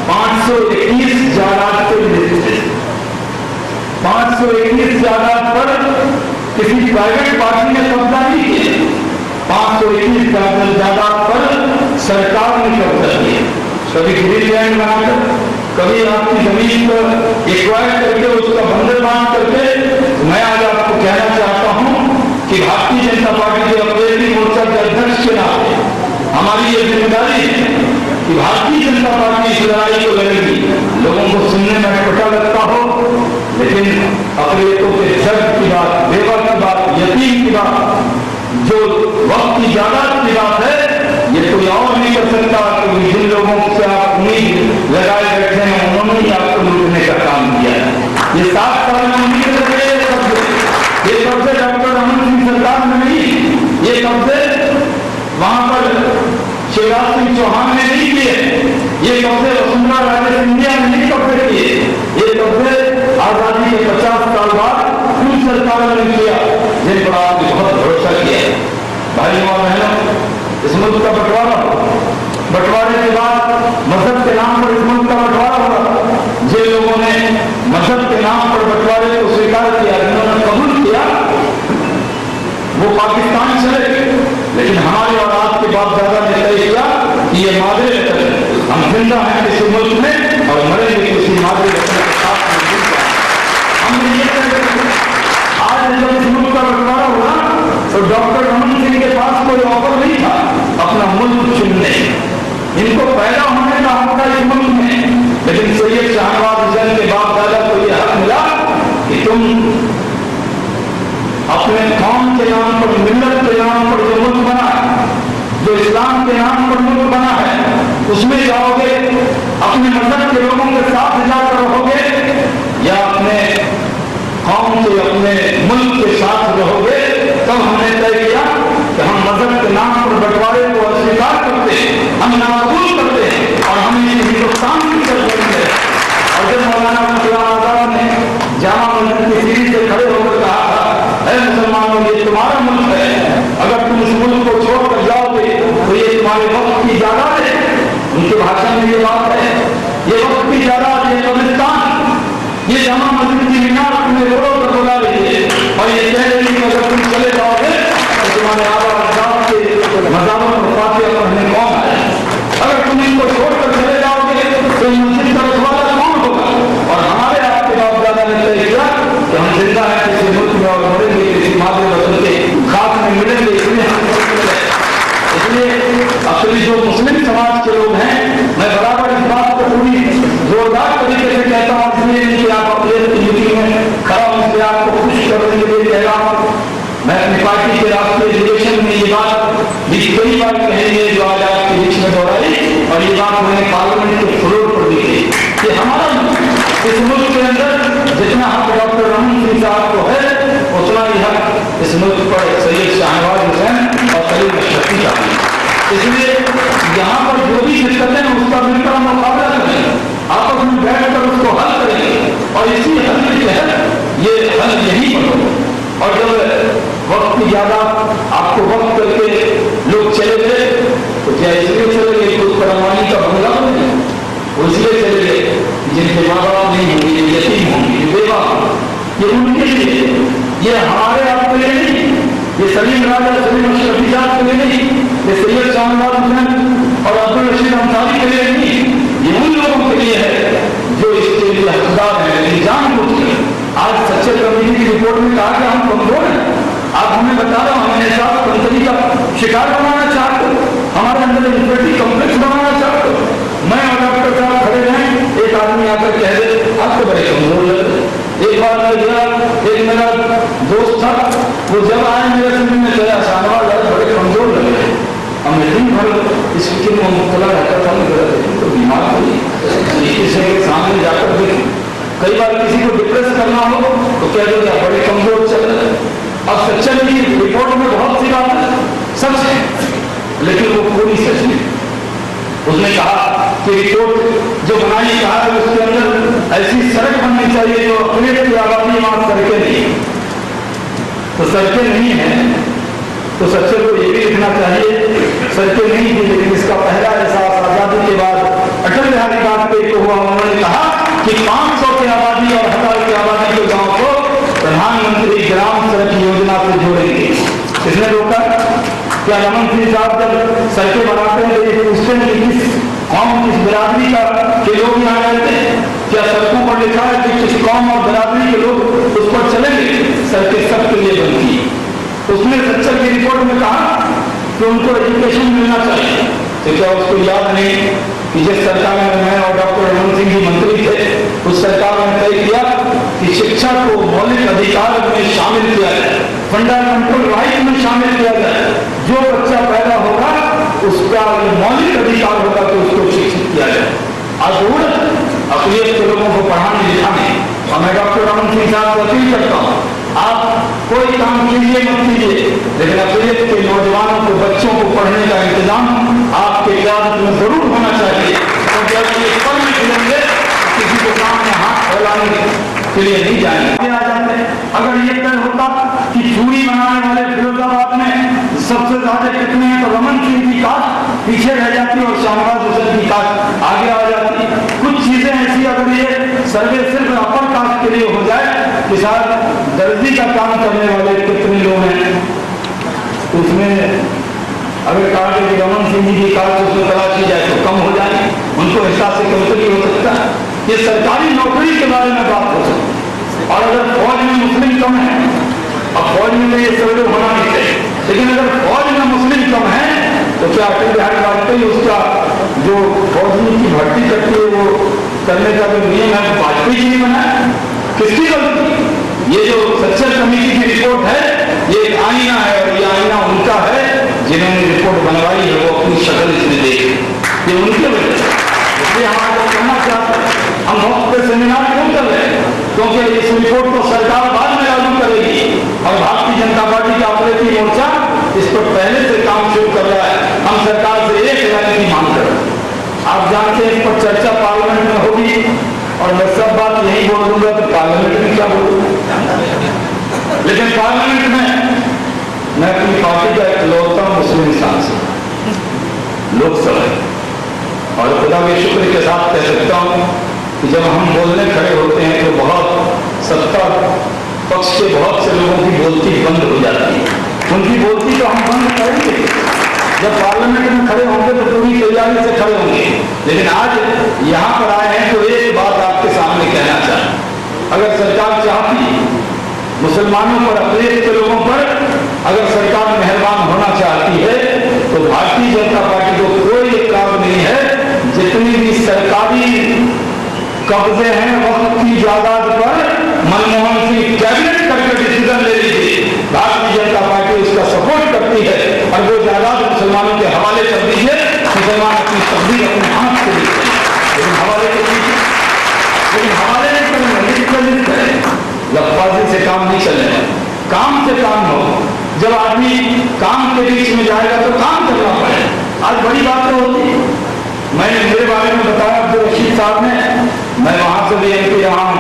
521 जायदाद के लिस्ट है। 521 जायदाद पर किसी प्राइवेट पार्टी ने कब्जा नहीं किया, 521 जायदाद पर सरकार ने कब्जा किया। कभी ग्रीन लैंड बनाकर, कभी आपकी जमीन पर एक्वायर करके उसका बंदर बांध करके। मैं आज आपको कहना चाहता हूं कि भारतीय जनता पार्टी के अकेली मोर्चा के अध्यक्ष के नाम इस लड़ाई को लड़ेगी। लोगों को सुनने में अटपटा लगता हो, लेकिन अक़लियतों के दर्द की बात, बेवा की बात, यतीम की बात, जो वक्त की जायदाद की बात है, ये कोई और नहीं कर सकता। क्योंकि जिन लोगों से आप उम्मीद लगाए बैठे हैं, उन्होंने ही आपको लूटने का काम किया है। ये 7 साल में उम्मीद लगे, ये कब्जे डॉक्टर रमन सिंह सरकार में नहीं, ये कब्जे वहां पर शिवराज सिंह चौहान ने नहीं किए, ये कब्जे वसुंधरा राजे सिंधिया ने नहीं कब्जे किए, ये कब्जे आजादी के 50 साल बाद उन सरकारों ने किया जिन पर आपने बहुत भरोसा किया। भाइयों और बहनों, इस मुल्क का बंटवारे के बाद मजहब के नाम पर इस मुल्क का बंटवारा हुआ। जिन लोगों ने मजहब के नाम पर बंटवारे को स्वीकार किया, जिन्होंने कबूल किया, वो पाकिस्तान चले गए। लेकिन हमारे और आपके बाप दादा ने तय किया कि ये मादरे वतन है, हम जिंदा हैं किसी मुल्क में और मरेंगे किसी मादरे वतन के साथ। हमने ये आज जब इस मुल्क का बंटवारा हुआ तो डॉक्टर रमन सिंह के पास कोई ऑफर नहीं था अपना मुल्क चुनने। इनको पैदा होने का हक था इस मुल्क में, लेकिन सैयद शाहनवाज हुसैन के बाप दादा को यह हक मिला कि तुम अपने कौम के नाम पर, मिल्लत के नाम पर जो मुल्क बना है, जो इस्लाम के नाम पर मुल्क बना है, उसमें जाओगे, अपने मजहब के लोगों के साथ जाकर रहोगे, या अपने कौम के, अपने मुल्क के साथ रहोगे। तब हमने तय किया कि हम मजहब के नाम पर बंटवारे को अस्वीकार करते हैं, हम नाकबूल करते हैं और हम हिंदुस्तान की तरफ बढ़ेंगे। और जब मौलाना गुलाम आजाद ने जामा मस्जिद की सीढ़ी से खड़े होकर कहा था, ऐ मुसलमानों, ये तुम्हारा मुल्क है, अगर तुम इस मुल्क को छोड़कर जाओगे तो ये तुम्हारे वक्त की जायदाद है। उनके भाषण में ये बात है, ये वक्त की जायदाद, ये कब्रिस्तान, ये जामा मस्जिद की मीनार तुम्हें रोड़ों पर बुला रही है और ये कह रही है कि अगर तुम चले जाओगे तो तुम्हारे आबा अजदाद के मज़ारों पर फातिहा पढ़ने कौन आए। अगर तुम इनको छोड़कर चले जाओगे तो मस्जिद का रखवाला कौन होगा। और हमारे आपके बाप दादा ने तय किया कि हम जिंदा है किसी मुल्क में और मरेंगे किसी मादरे वतन के खास में मिलेंगे। इसलिए असली जो मुस्लिम समाज के लोग हैं, मैं बराबर इस बात को पूरी जोरदार तरीके से कहता हूँ, इसलिए कि आप अपने मीटिंग में खड़ा उनसे आपको खुश करने के लिए कह रहा हूँ। मैं अपनी पार्टी के राष्ट्रीय अधिवेशन में ये बात भी कई बार कही है जो आज आपके बीच में दोहराई, और ये बात मैंने पार्लियामेंट के फ्लोर पर भी कही कि हमारा इस मुल्क के अंदर जितना हक डॉक्टर रमन सिंह साहब को है, उतना ही हक इस मुल्क पर सैयद शाहनवाज हुसैन और सलीम अशरफी का है। इसलिए यहाँ पर जो भी दिक्कतें हैं उसका मिलकर मुकाबला करें, आपस में बैठकर उसको हल करेंगे और इसी हल के तहत ये हल यही पर हो। और जब वक्त की ज्यादा आपको वक्त करके लोग चले गए तो क्या इसलिए चले गए कुछ परमानी का बंगला बन गया, वो इसलिए चले गए जिनके माँ बाप नहीं होंगे, यतीम होंगे, बेवा, ये उनके लिए, ये हमारे आपके लिए नहीं, ये सलीम राजा सलीम अशरफी साहब के लिए नहीं, ये सैयद शाहनवाज हुसैन और अब्दुल रशीद अंसारी के लिए नहीं, ये उन लोगों के लिए है जो इसके लिए हकदार है। लेकिन जानबूझकर आज सच्चे कमेटी की रिपोर्ट में कहा कि हम कमजोर हैं, आप हमें बता रहे हो, हमें एहसास कंपनी का शिकार बनाना चाहते हो, हमारे अंदर इन्फिनिटी कॉम्प्लेक्स बनाना चाहते हो। मैं और डॉक्टर साहब खड़े रहें, एक आदमी आकर कह दे आप तो बड़े कमजोर लगे। एक बार मैं गया, एक मेरा दोस्त था, वो जब आए मेरे सुनने में गया शाहनवाज आज बड़े कमजोर लगे। हम दिन भर इस फिक्र में मुब्तला रहता था, तो बीमार हुई, किसी के सामने जाकर देखें। कई बार किसी को डिप्रेस करना हो तो कह दो क्या बड़े कमजोर चल रहे हैं। अब सच्चाई की रिपोर्ट में बहुत सी बात है, सच है, लेकिन वो पूरी सच नहीं। उसने कहा कि रिपोर्ट जो बनाई, कहा है उसके अंदर ऐसी सड़क बननी चाहिए जो अपने की आबादी वहां सड़कें नहीं, तो सड़कें नहीं है तो सच्चे को ये भी लिखना चाहिए सड़कें नहीं थी, लेकिन इसका पहला एहसास आजादी के बाद अटल बिहारी वाजपेयी को हुआ। उन्होंने कहा कि 500 की आबादी और 1000 की आबादी के गांव को प्रधानमंत्री ग्राम सड़क योजना से जोड़ेंगे। किसने रोका? क्या रमन सिंह साहब जब सड़कें बनाते हैं तो ये पूछते हैं कि किस कौम, किस बिरादरी का के लोग यहाँ रहते हैं? क्या सड़कों पर लिखा है कि किस कौम और बिरादरी के लोग उस पर चलेंगे? सड़कें सबके लिए बनती। उसने सच्चर की रिपोर्ट में कहा कि उनको एजुकेशन मिलना चाहिए, तो क्या उसको याद नहीं कि जिस सरकार में मैं और डॉक्टर रमन सिंह जी मंत्री थे, उस सरकार ने तय किया कि शिक्षा को मौलिक अधिकार में शामिल किया जाए, फंडामेंटल राइट में शामिल किया जाए। जो बच्चा पैदा होगा उसका मौलिक अधिकार होगा कि उसको शिक्षित किया जाए। अजूर अक़लियत के लोगों को पढ़ाने लिखाने, और मैं डॉक्टर रमन सिंह साहब को अपील करता हूँ, आप कोई काम कीजिए मत कीजिए, लेकिन अक़लियत के नौजवानों को, बच्चों को पढ़ने का इंतजाम आपके क़यादत में जरूर होना चाहिए। क्योंकि अगर ये पढ़ में खिलेंगे किसी को सामने हाथ फैलाने के लिए नहीं जाएंगे। आ जाते अगर ये तय होता कि चूड़ी बनाने वाले फिरोजाबाद में सबसे ज्यादा कितने हैं, तो रमन सिंह की कास्ट पीछे रह जाती और शाहनवाज हुसैन की कास्ट आगे आ जाती। कुछ चीजें ऐसी अगर ये सर्वे सिर्फ अपर कास्ट के लिए हो जाए कि साथ दर्जी का काम करने वाले कितने लोग हैं, उसमें अगर कहा कि रमन सिंह जी की कास्ट उसमें तलाशी जाए तो कम हो जाए, उनको एहसास से कमतरी हो सकता है। ये सरकारी नौकरी के बारे में बात हो सकती है। और अगर फौज में मुस्लिम कम है, अब फौज में ये सर्वे होना नहीं चाहिए, लेकिन अगर फौज में मुस्लिम कम है तो क्या अटल बिहारी वाजपेयी उसका जो फौज की भर्ती करती है वो करने का जो नियम है वाजपेयी जी ने बनाया? किसकी गलती? ये जो सच्चर कमेटी की रिपोर्ट है ये एक आईना है, और ये आईना उनका है जिन्होंने रिपोर्ट बनवाई है, वो अपनी शक्ल इसमें देखे, ये उनके वजह से। इसलिए हम आपको कहना चाहते हैं, हम वक्त पे सेमिनार क्यों कर रहे हैं? क्योंकि इस रिपोर्ट को सरकार बाद में लागू करेगी और भारतीय जनता पार्टी का ऑपरेटिव मोर्चा इस पर पहले से काम शुरू कर रहा है। हम सरकार से 1 लाख की मांग कर रहे हैं। आप जानते हैं इस पर चर्चा पार्लियामेंट में होगी, और मैं सब बात यही बोल दूंगा तो पार्लियामेंट में क्या बोलूंगा, लेकिन पार्लियामेंट में मैं अपनी पार्टी का इकलौता मुस्लिम सांसद लोकसभा, और खुदा के शुक्र के साथ कह सकता हूं कि जब हम बोलने खड़े होते हैं तो बहुत सत्ता पक्ष के बहुत से लोगों की बोलती बंद हो जाती है। उनकी बोलती तो हम बंद करेंगे, जब पार्लियामेंट में खड़े होंगे तो पूरी तैयारी से खड़े होंगे। लेकिन आज यहाँ पर आए हैं तो एक बात आपके सामने कहना चाहूं, अगर सरकार चाहती मुसलमानों पर, अक़लियत के लोगों पर अगर सरकार मेहरबान होना चाहती है तो भारतीय जनता पार्टी को कोई काम नहीं है, जितनी भी सरकारी कब्जे हैं वक्त की जायदाद पर मनमोहन सिंह कैबिनेट करके डिसीजन ले लीजिए, भारतीय जनता पार्टी उसका सपोर्ट करती है और वो जायदाद मुसलमानों के हवाले कर दीजिए। मुसलमान अपनी तकदीर अपने हाथ से लिखते हैं, लेकिन हवाले नहीं करेंगे, लफाजी से काम नहीं चलेगा, काम से काम हो। जब आदमी काम के बीच में जाएगा तो काम करना पड़ेगा। आज बड़ी बातें होती है, मैंने मेरे बारे में बताया अब्दुल रशीद साहब ने, मैं वहां से भी एमपी रहा हूं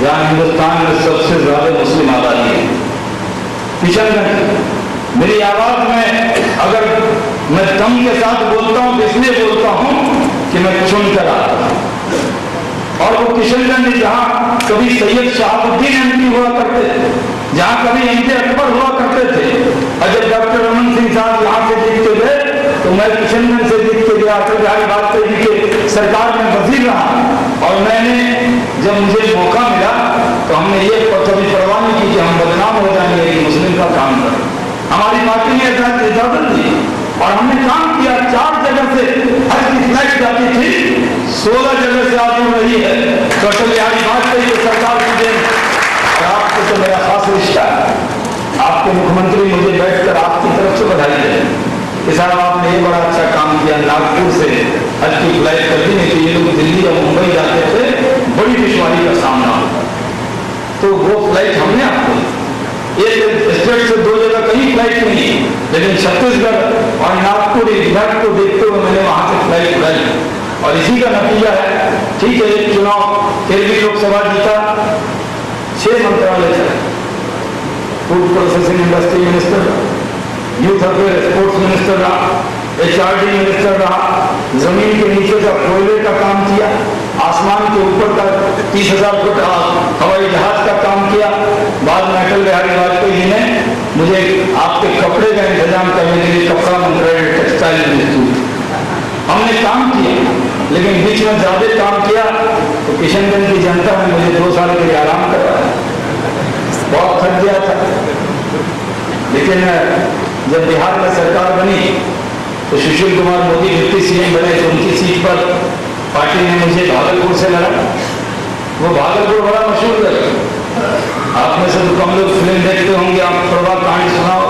जहां हिंदुस्तान में सबसे ज्यादा मुस्लिम आबादी है, किशनगंज। मेरी आवाज में अगर मैं दम के साथ बोलता हूं तो इसलिए बोलता हूं कि मैं चुनकर आता हूं। और वो किशनगंज जहां कभी सैयद शहाबुद्दीन एमपी हुआ करते थे, जहां कभी एमपी अकबर हुआ करते थे, और जब डॉक्टर रमन सिंह साहब यहां से जीतते गए तो मैं किशनगंज से जीत के गया, अटल बिहारी वाजपेयी जी के सरकार में वजीर रहा। और मैंने जब मुझे मौका मिला तो हमने ये कभी परवाह नहीं की कि हम बदनाम हो जाएंगे कि मुस्लिम का काम करें। हमारी पार्टी ने इजाजत दी और हमने काम किया। 4 जगह से हज की फ्लाइट जाती थी, 16 जगह से आगे रही है तो अटल बिहारी वाजपेयी की सरकार की देन। और आपसे तो मेरा खास रिश्ता है, आपके मुख्यमंत्री मुझे बैठकर आपकी तरफ से बधाई दें कि साहब आपने ये बड़ा अच्छा काम किया, नागपुर से हज की फ्लाइट कर दी, नहीं तो ये लोग दिल्ली या मुंबई जाते थे, बड़ी दुश्वारी का सामना होता, तो वो फ्लाइट हमने आपको एक स्टेट से 2 जगह कहीं फ्लाइट नहीं, लेकिन छत्तीसगढ़ और नागपुर इधर को देखते हुए मैंने वहां से फ्लाइट उड़ाई। और इसी का नतीजा है, ठीक है, एक चुनाव फिर भी लोकसभा जीता, 6 मंत्रालय चले, food processing industry minister, youth affair sports minister रहा, HRD मिनिस्टर रहा, जमीन के नीचे का कोयले का काम किया, आसमान के ऊपर का 30,000 फुट हवाई जहाज का काम किया। बाद में अटल बिहारी वाजपेयी जी ने मुझे आपके कपड़े का इंतजाम करने के लिए कपड़ा मंत्रालय, टेक्सटाइल मिनिस्ट्री, हमने काम किया। लेकिन बीच में ज्यादा काम किया तो किशनगंज की जनता ने मुझे 2 साल के लिए आराम करवाया, बहुत थक गया था। लेकिन जब बिहार में सरकार बनी तो सुशील कुमार मोदी डिप्टी सीएम बने तो उनकी सीट पर पार्टी ने मुझे भागलपुर से लड़ा। वो भागलपुर बड़ा मशहूर है, आप में से तो कम लोग फिल्म देखते होंगे, आप प्रभा कांड सुनाओ,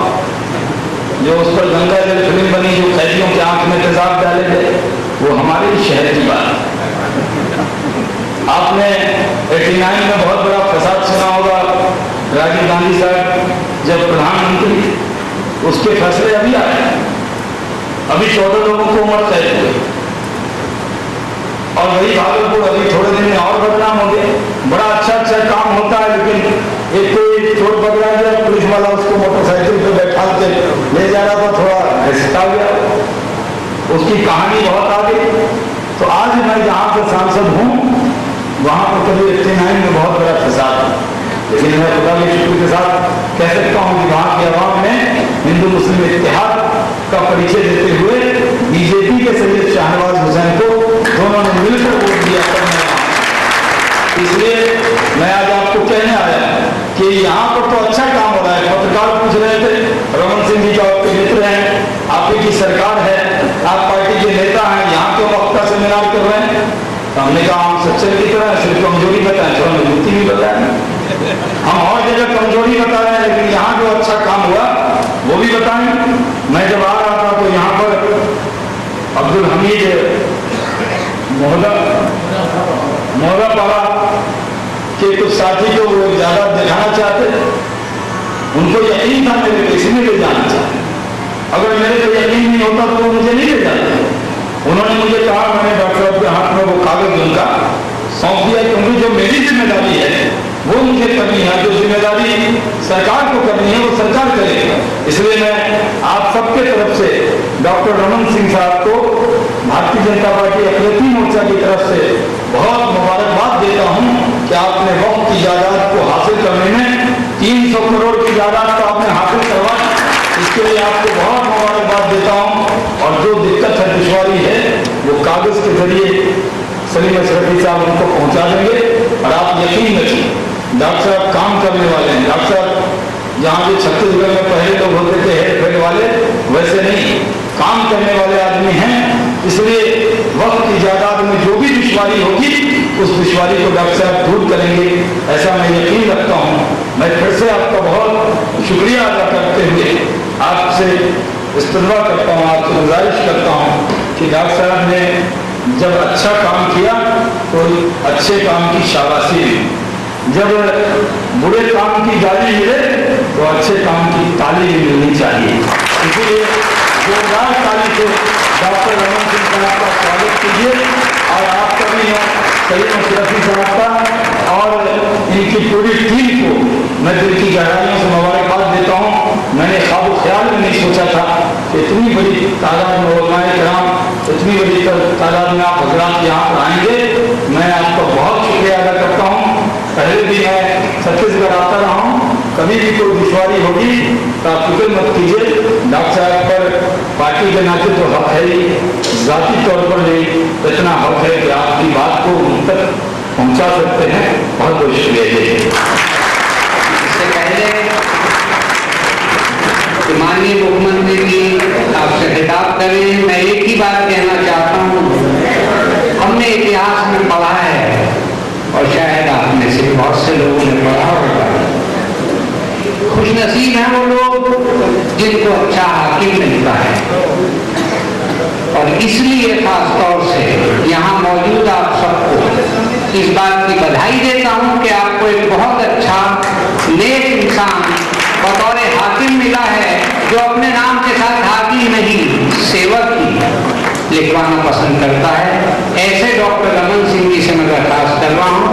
जो उस पर गंगा जल फिल्म बनी, जो कैदियों के आंख में तेजाब डाले गए, वो हमारे ही शहर की बात। आपने 89 में बहुत बड़ा फसाद सुना होगा, राजीव गांधी साहब जब प्रधानमंत्री, उसके फैसले अभी आए, अभी 14 लोगों को उम्र कैद हुए, और वही भागलपुर अभी थोड़े दिन में और बदनाम हो गए। बड़ा अच्छा काम होता है, लेकिन एक कोई चोर पकड़ा गया, पुलिस वाला उसको मोटरसाइकिल पे बैठा के ले जा रहा था, थोड़ा घिसटा गया, उसकी कहानी बहुत आगे। तो आज मैं जहाँ पर सांसद हूँ वहाँ पर कभी 89 में बहुत बड़ा फसाद है, लेकिन मैं खुदा के शुक्र के साथ कह सकता हूँ कि वहाँ की आवाम ने हिंदू मुस्लिम इत्तेहाद का परिचय देते हुए बीजेपी के सैयद शाहनवाज हुसैन को दोनों ने मिलकर वोट दिया। इसलिए मैं आज आपको कहने आया कि यहाँ पर तो अच्छा काम हो रहा है। पत्रकार पूछ रहे थे, रमन सिंह जी जो आपके मित्र हैं, आपकी की सरकार है, आप पार्टी के नेता हैं, यहाँ क्यों वक्ता सेमिनार कर रहे हैं? तो हमने कहा हम सच्चे की तरह सिर्फ कमजोरी बताएं, थोड़ा मजबूती भी बताएं। हम और जगह कमजोरी बता रहे हैं, लेकिन यहाँ जो अच्छा काम हुआ वो भी बताएं। मैं जब आ रहा था तो यहाँ पर अब्दुल हमीद मोहरा पाड़ा के कुछ साथी जो वो ज्यादा दिखाना चाहते, उनको यकीन था मेरे को, इसलिए ले जाना चाहते। अगर मेरे को यकीन नहीं होता तो वो मुझे नहीं ले जाते। उन्होंने मुझे कहा, मैंने डॉक्टर साहब के हाथ में वो कागज उनका सौंप दिया, क्योंकि जो मेरी जिम्मेदारी है वो मुझे करनी है, जो जिम्मेदारी सरकार को करनी है वो सरकार करेगी। इसलिए मैं आप सबके तरफ से डॉक्टर रमन सिंह साहब को भारतीय जनता पार्टी अखिलेशी मोर्चा की तरफ से बहुत मुबारकबाद देता हूं कि आपने वक्त की जायदाद को हासिल करने में 300 करोड़ की जायदाद को आपने हासिल करवाया, इसके लिए आपको बहुत मुबारकबाद देता हूं। और जो दिक्कत है, दुश्वारी है, वो कागज के जरिए सलीम अशरफी साहब उनको पहुंचा देंगे। और आप यकीन रखिए, डॉक्टर साहब काम करने वाले हैं। डॉक्टर साहब जहाँ भी छत्तीसगढ़ में पहले लोग होते थे हेड फेड वाले, वैसे नहीं, काम करने वाले आदमी हैं। इसलिए वक्त की जायदाद में जो भी दुश्वारी होगी उस दुश्वारी को डॉक्टर साहब दूर करेंगे, ऐसा मैं यकीन रखता हूँ। मैं फिर से आपका बहुत शुक्रिया अदा करते हुए आपसे इस्तदवा करता हूँ, आपसे गुजारिश करता हूँ कि डॉक्टर साहब ने जब अच्छा काम किया तो अच्छे काम की शाबाशी दी, जब बुरे काम की गाली मिले तो अच्छे काम की ताली भी मिलनी चाहिए। इसलिए जोरदार ताली से डॉक्टर रमन सिंह साहब का स्वागत कीजिए, और आपका भी सलीम अशरफी साहब का और इनकी पूरी टीम को मैं दिल की गहराइयों से मुबारकबाद देता हूँ। मैंने ख्वाब ख्याल में नहीं सोचा था कि इतनी बड़ी तादाद में उलमाए किराम, इतनी बड़ी तादाद में आप हजरात यहाँ पर आएंगे। मैं आपका बहुत शुक्रिया अदा करता हूँ। पहले भी मैं छत्तीसगढ़ आता रहा हूँ, कभी भी कोई दुश्वारी होगी तो आप फिक्र मत कीजिए, डॉक्टर साहब पर पार्टी के नाते तो हक है ही, जाती तौर पर भी इतना हक है कि आपकी बात को उन तक पहुँचा सकते हैं। बहुत बहुत शुक्रिया। इससे पहले माननीय मुख्यमंत्री जी आपसे खिताब करें, मैं एक ही बात कहना चाहता हूँ। हमने इतिहास में पढ़ा है, और शायद आप में से बहुत से लोगों ने पढ़ा होगा, खुशनसीब हैं वो लोग जिनको अच्छा हाकिम मिलता है। और इसलिए खास तौर से यहाँ मौजूद आप सबको इस बात की बधाई देता हूँ कि आपको एक बहुत अच्छा नेक इंसान बतौर हाकिम मिला है, जो अपने नाम के साथ हाकिम नहीं सेवक ही लिखवाना पसंद करता है। ऐसे डॉक्टर रमन सिंह जी से मैं दरखास्त कर रहा हूँ,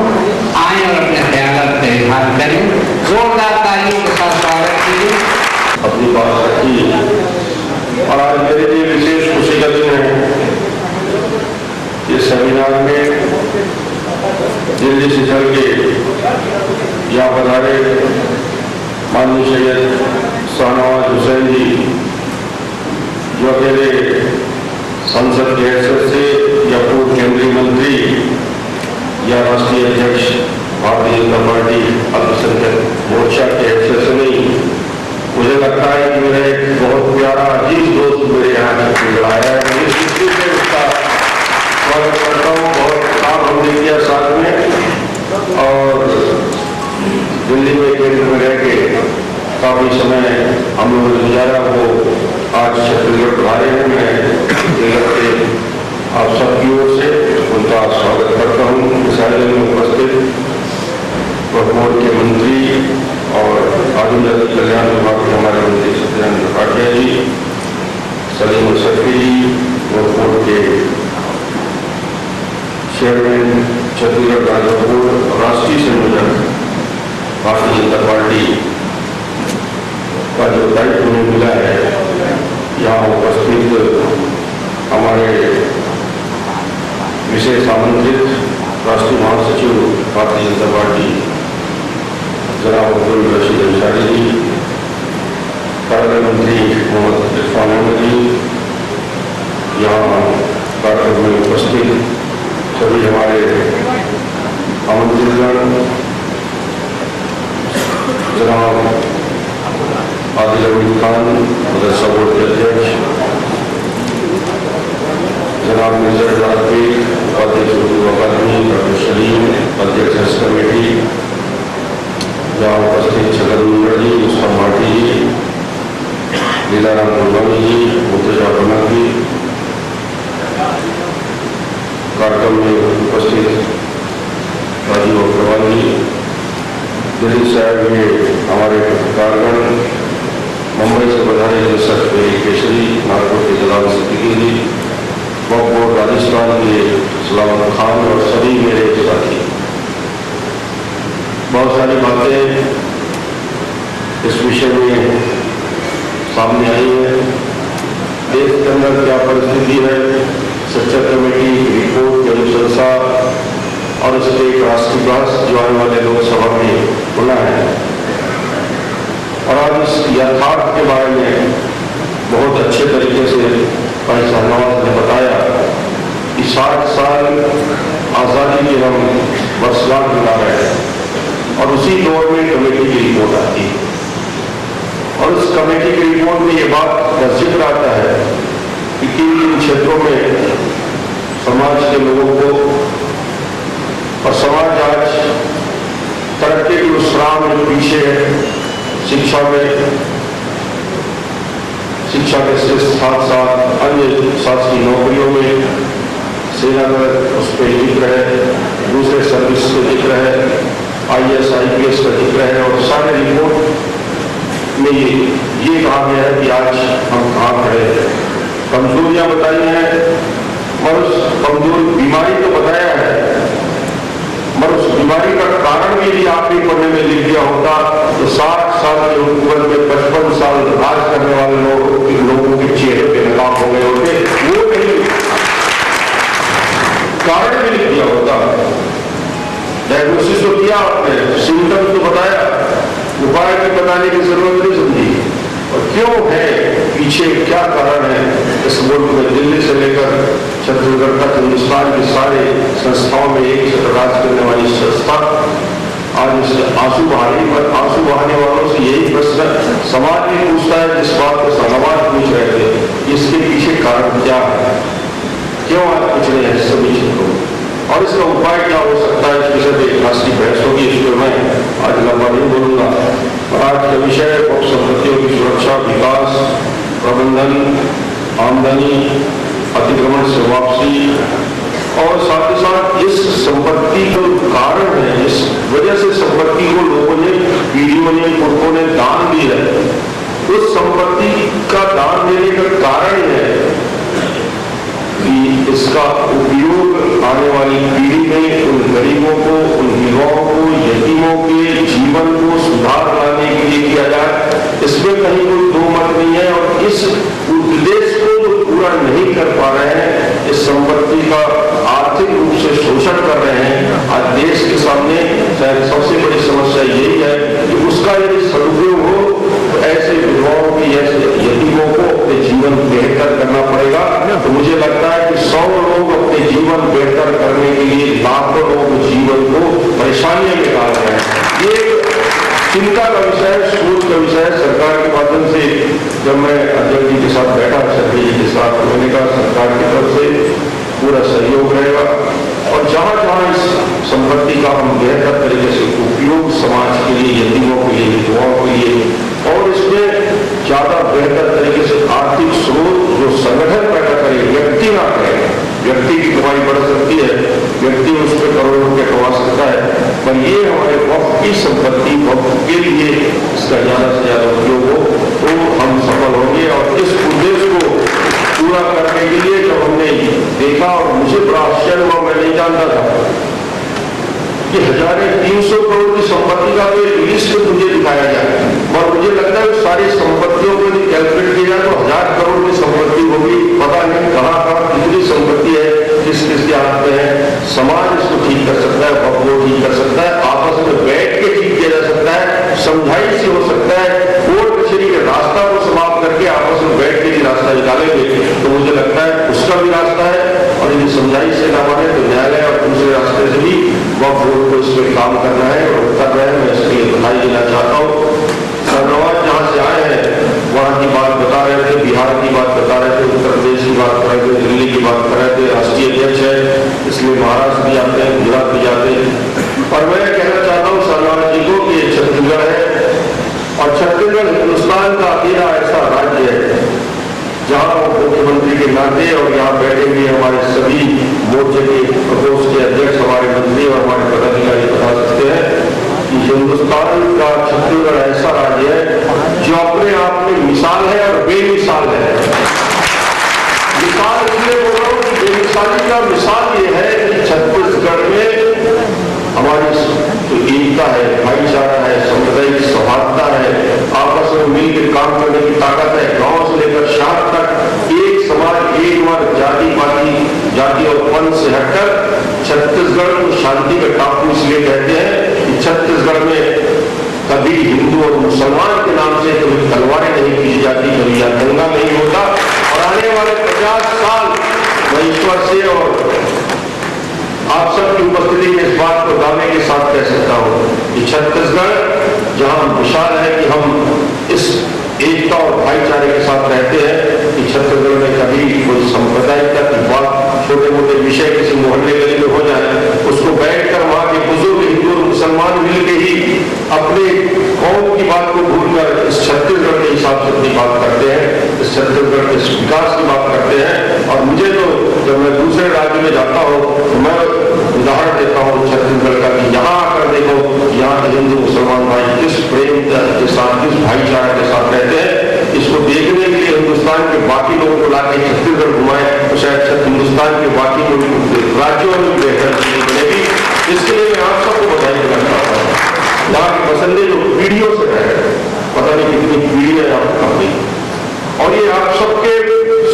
आए और अपने ख्यालात का इजहार करें। जोरदार तालियों के साथ स्वागत कीजिए। अपनी बात रखी, और आज मेरे लिए विशेष खुशी का दिन है। इस सेमिनार में दिल्ली से चल के यहाँ पधारे माननीय सैयद शाहनवाज हुसैन जी, जो अकेले संसद के हैसियत से या पूर्व केंद्रीय मंत्री या राष्ट्रीय अध्यक्ष भारतीय जनता पार्टी अल्पसंख्यक मोर्चा के हैसियत से नहीं, मुझे लगता है कि मेरा एक बहुत प्यारा अजीज दोस्त मेरे यहाँ छत्तीसगढ़ आया है। मैं इस खुशी से उसका स्वागत करता हूँ। बहुत काम हमने किया साथ में और दिल्ली में केंद्र में रह के काफी समय हम लोगों ने गुजारा। वो आज छत्तीसगढ़ पधारे हैं। मैं केंद्र के आप सबकी ओर से उनका स्वागत करता हूँ। इस आयोजन में उपस्थित वक्फ के मंत्री और आदिवासी कल्याण विभाग के हमारे मंत्री सत्येंद्र भाटिया जी, सलीम मुसफ़ी जी, वक्फ के चेयरमैन छत्तीसगढ़ राज्य बोर्ड राष्ट्रीय संयोजक भारतीय जनता पार्टी का जो दायित्व उन्हें मिला है, यहाँ उपस्थित हमारे विशेष आमंत्रित राष्ट्रीय महासचिव भारतीय जनता पार्टी जनाब अब्दुल रशीद अंसारी जी, कार्यक्रम मंत्री मोहम्मद इरफान अहमद जी, यहाँ कार्यक्रम में उपस्थित सभी हमारे आमंत्रितगण, जनाब आदिल अमीन खान मदरसा बोर्ड के अध्यक्ष, जनाब मिर्जा राजबीर उपाध्यक्ष उर्दू अकादमी, डॉक्टर सलीम अध्यक्ष हज कमेटी, जहाँ उपस्थित छगन मुंगड़ जी, मुस्तफा भाटी जी, लीलाराम गोस्वामी जी, मुर्तजा बनक जी, कार्यक्रम में उपस्थित राजीव अग्रवाल जी, दिल्ली साहब में हमारे पत्रकारगण, मुंबई से बधाई निरसक केसरी, नागपुर के जलाल सिद्दीकी जी, वक्फ बोर्ड राजस्थान के सलामत खान और सभी मेरे साथी। बहुत सारी बातें इस विषय में सामने आई है। देश के अंदर क्या परिस्थिति है, सच्चा कमेटी रिपोर्ट की अनुशंसा और इस पर एक राष्ट्रीय बहस जो आने वाले लोकसभा में होना है, और आज इस यथार्थ के बारे में बहुत अच्छे तरीके से भाई शहनवाज ने बताया कि 60 साल आज़ादी के हम वर्षगांठ मना रहे हैं और उसी दौर में कमेटी की रिपोर्ट आती है, और उस कमेटी की रिपोर्ट में ये बात का जिक्र आता है कि किन क्षेत्रों में समाज के लोगों को, और समाज आज तरक्की की उस राह में पीछे है, शिक्षा में, शिक्षा के साथ साथ अन्य शासकीय नौकरियों में, सेना में उस पर जिक्र है, दूसरे सर्विस का जिक्र है, IAS IPS का जिक्र है, और सारे रिपोर्ट में ये कहा गया है कि आज हम कहाँ खड़े हैं। कमजोरियां बताई हैं, मगर उस कमजोर बीमारी तो बताया है, मगर उस बीमारी का कारण भी यदि आपके पढ़ने में लिख दिया होता तो 60 साल के उम्र में 55 साल राज करने वाले लोगों के चेहरे पे नकाब हो गए होते, वो नहीं कारण भी लिख दिया होता। डायग्नोसिस तो किया आपने, सिम्टम्स तो बताया, उपाय भी बताने की जरूरत नहीं समझी, और क्यों है पीछे, क्या कारण है इस मुल्क में दिल्ली से लेकर छत्तीसगढ़ तक हिंदुस्तान की सारे संस्थाओं में एक साथ राज करने वाली संस्था आज इस आंसू बहाने वालों से यही प्रश्न समाज भी पूछता है, जिस बात को समाज पूछ रहे थे, इसके पीछे कारण क्या है, क्यों आज पूछ रहे हैं सभी क्षेत्रों में, और इसका उपाय क्या हो सकता है। इस विषय पर एक राष्ट्रीय बहस होगी, इस पर मैं आज लंबा नहीं बोलूंगा। और आज का विषय वक्फ संपत्तियों की सुरक्षा, विकास, प्रबंधन, आमदनी, अतिक्रमण से वापसी, और साथ ही साथ इस संपत्ति का कारण है, जिस वजह से संपत्ति को लोगों ने, पीढ़ियों ने, पुरखों ने दान दी है, उस संपत्ति का दान देने का कारण है कि इसका उपयोग आने वाली पीढ़ी में उन गरीबों को, उन विधवाओं को, यतीमों के जीवन को सुधार लाने के लिए किया जाए। इसमें कहीं कोई दो मत नहीं है, और इस उद्देश्य को जो पूरा नहीं कर पा रहे हैं, इस संपत्ति का आर्थिक रूप से शोषण कर रहे हैं, आज देश के सामने शायद सबसे बड़ी समस्या यही है कि उसका यदि सदुपयोग हो तो ऐसे विधवाओं की, ऐसे यतीमों को अपने जीवन बेहतर करना पड़ेगा। तो मुझे लगता है कि 100 लोग अपने जीवन बेहतर करने के लिए लाखों लोग जीवन को परेशानियों में डाल रहे हैं। ये चिंता का विषय, स्कूल का विषय, सरकार के माध्यम जब मैं अध्यक्ष जी के साथ बैठा, छत्री जी के साथ, मैंने कहा सरकार की तरफ से पूरा सहयोग रहेगा और जहां जहां इस संपत्ति का हम बेहतर तरीके से उपयोग समाज के लिए, यतीमों के लिए, विधवाओं के लिए और इसमें ज्यादा बेहतर तरीके से आर्थिक स्रोत जो संगठन पैदा करे, व्यक्ति ना करे। व्यक्ति की कमाई बढ़ सकती है, व्यक्ति उस पर करोड़ों रुपये कमा सकता है, पर ये हमारे वक्त की संपत्ति, वक्त के लिए इसका ज्यादा से ज्यादा उपयोग हो तो हम सफल होंगे। और इस उद्देश्य को पूरा करने के लिए जब हमने देखा, और मुझे बड़ा आश्चर्य हुआ, मैं नहीं जानता था कि 1300 करोड़ की संपत्ति का तो एक लिस्ट मुझे दिखाया जाए, और मुझे लगता है सारी संपत्तियों को यदि कैलकुलेट किया जाए तो 1000 करोड़ की संपत्ति होगी। पता नहीं कहाँ कहाँ कितनी संपत्ति है, किस किस के हाथ में है। समाज इसको ठीक कर सकता है, वो ठीक कर सकता है, आपस में बैठ के ठीक किया जा सकता है, समझाई से हो सकता है, कोर्ट कचहरी के रास्ता को समाप्त करके आपस में बैठ के रास्ता निकालेंगे तो मुझे लगता है उसका भी रास्ता है। और यदि समझाई से न बने तो न्यायालय और दूसरे रास्ते से भी वह बोर्ड को इस पर काम करना है और कर रहे हैं। मैं इसके लिए बधाई देना चाहता हूँ। नवाज जहाँ से आए हैं वहाँ की बात बता रहे थे, बिहार की बात बता रहे थे, उत्तर प्रदेश की बात कर रहे थे, दिल्ली की बात कर रहे थे। राष्ट्रीय अध्यक्ष है इसलिए महाराष्ट्र भी जाते हैं, गुजरात भी जाते हैं। और मैं कहना चाहता हूँ शहनाज जी को कि छत्तीसगढ़ है और छत्तीसगढ़ हिंदुस्तान का अकेला ऐसा राज्य है जहाँ मुख्यमंत्री के नाते और यहाँ बैठे हुए हमारे सभी मोर्चे के प्रकोष्ठ के अध्यक्ष, हमारे मंत्री और हमारे पदाधिकारी बता सकते हैं कि हिंदुस्तान का छत्तीसगढ़ ऐसा राज्य है जो अपने आप में मिसाल है और बेमिसाल है। मिसाल इसलिए बोल रहा हूँ कि बेमिसाली का मिसाल ये है कि छत्तीसगढ़ में हमारी जो एकता है, भाईचारा है, सामुदायिक सौहार्दता है, आपस में मिलकर काम करने की ताकत है। गांव से लेकर शहर तक एक समाज, एक वर्ग, जाति पाति, जाति और पंथ से हटकर छत्तीसगढ़ को शांति का टापू इसलिए कहते हैं कि छत्तीसगढ़ में कभी हिंदू और मुसलमान के नाम से कभी तलवारें नहीं की जाती, कभी या दंगा नहीं होता। और आने वाले 50 साल मैं ईश्वर से और आप सबकी उपस्थिति में इस बात को दावे के साथ कह सकता हूं कि छत्तीसगढ़ जहां विशाल है कि हम इस एकता और भाईचारे के साथ रहते हैं कि छत्तीसगढ़ में कभी कोई सांप्रदायिकता की बात, छोटे मोटे विषय किसी मोहल्ले गली में हो जाए, उसको बैठकर वहां के बुजुर्ग हिंदू और मुसलमान मिलकर ही अपने कौम की बात को भूलकर इस छत्तीसगढ़ के हिसाब से अपनी बात करते हैं, इस छत्तीसगढ़ के विकास की बात करते हैं। और मुझे तो जब मैं दूसरे राज्य में जाता हूँ तो मैं उदाहरण देता हूँ छत्तीसगढ़ का कि यहाँ आकर देखो यहाँ के हिंदू मुसलमान भाई किस प्रेम के साथ, किस भाईचारे के साथ रहते हैं। इसको देखने के लिए हिंदुस्तान के बाकी लोगों को लाके छत्तीसगढ़ घुमाए तो शायद हिंदुस्तान के बाकी राज्यों में बेहतर बनेगी। इसके लिए मैं आप सबको बधाई देना चाहता हूँ। यहाँ के बसंदे जो पीढ़ियों से रहे, पता नहीं कितनी पीढ़ियां आपकी, और ये आप सबके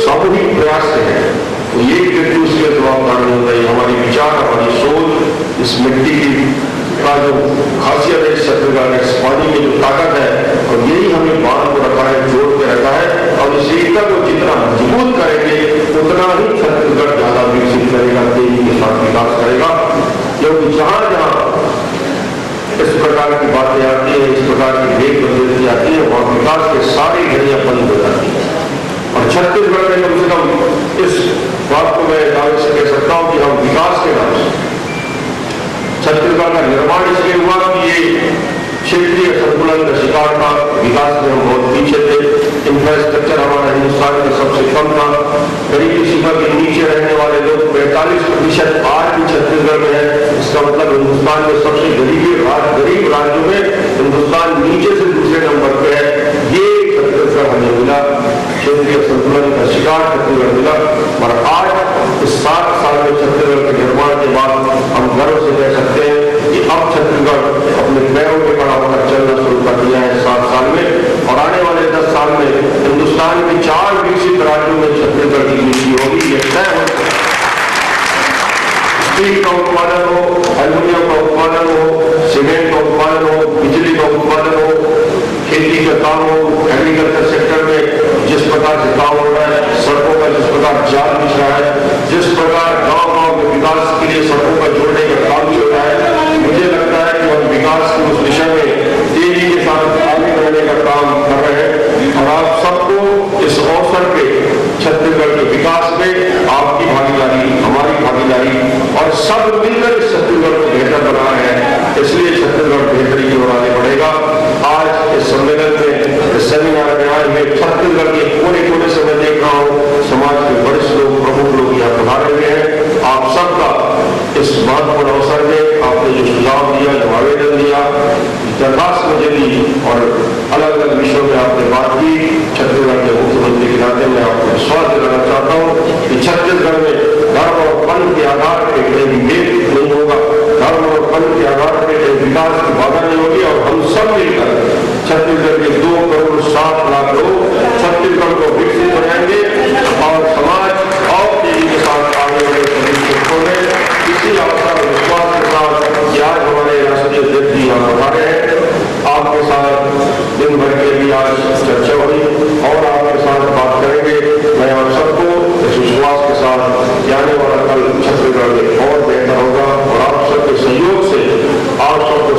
सामूहिक प्रयास से है तो एक व्यक्ति उसके जवाबदार नहीं होता है। हमारी विचार, हमारी सोच, इस मिट्टी की का जो खासियत है, छत्तीसगढ़ इस पानी की जो ताकत है, और यही हमें बांध को रखा है, जोड़ के रखा है। और इस एकता को जितना मजबूत करेंगे उतना ही छत्तीसगढ़ ज्यादा विकसित करेगा, तेजी के साथ विकास करेगा। क्योंकि जहां जहां इस प्रकार की बातें आती है, इस प्रकार की भेद बदलती आती है, वहां विकास के सारी घड़ियां बंद हो जाती है। और छत्तीसगढ़ में कम से कम इस बात को मैं दावे से कह सकता हूं कि हम विकास के नाम से छत्तीसगढ़ का निर्माण इसलिए हुआ कि ये क्षेत्रीय संतुलन का शिकार था, विकास में हम बहुत पीछे थे, इंफ्रास्ट्रक्चर हमारा हिंदुस्तान का सबसे कम था, गरीबी सीमा के नीचे रहने वाले लोग 45% आज भी छत्तीसगढ़ में है। इसका मतलब हिंदुस्तान में सबसे गरीब राज्यों में हिंदुस्तान नीचे से दूसरे नंबर पे है। ये छत्तीसगढ़ हमें मिला, क्षेत्रीय संतुलन का शिकार छत्तीसगढ़ मिला। और आज इस 7 साल में छत्तीसगढ़ के निर्माण के बाद हम गर्व से कह सकते हैं कि अब छत्तीसगढ़ अपने पैरों में खड़ा होकर चलना शुरू कर दिया है 7 साल में। और आने वाले 10 साल में हिंदुस्तान के 4 विकसित राज्यों में छत्तीसगढ़ की नीति होगी, यह तय हो। स्टील का उत्पादन हो, एल्यूमिनियम का उत्पादन हो, सीमेंट का उत्पादन हो, बिजली का उत्पादन हो, खेती का काम हो, एग्रीकल्चर सेक्टर में जिस प्रकार से काम हो रहा है, सड़कों का जिस प्रकार जाल बिछ रहा है, जिस प्रकार गांव-गांव में विकास के लिए सड़कों का जोड़ने का काम चल रहा है, मुझे लगता है कि हम विकास की उस दिशा में तेजी के साथ आगे बढ़ने का काम कर रहे हैं। और आप सबको विश्वास मुझे दी और अलग अलग विषयों में आपने बात की। छत्तीसगढ़ के मुख्यमंत्री के नाते मैं आपको विश्वास दिलाना चाहता हूँ कि छत्तीसगढ़ में धर्म और पंथ के आधार पर कहीं भी भेद नहीं होगा, धर्म और पंथ के आधार पर कहीं विकास की बाधा नहीं होगी। और हम सब मिलकर छत्तीसगढ़ के 2,60,00,000 लोग छत्तीसगढ़ को विकसित बनाएंगे और समाज और तेजी के साथ आगे बढ़े सभी क्षेत्रों में। इसी आशा और विश्वास के साथ कि आज हमारे राष्ट्रीय अध्यक्ष जी यहाँ पधारे हैं, आपके साथ दिन भर के भी आज चर्चा हुई और आपके साथ बात करेंगे। मैं आप सबको इस विश्वास के साथ जाने वाला कल छत्तीसगढ़ में और बेहतर होगा और आप सबके सहयोग से आप सबको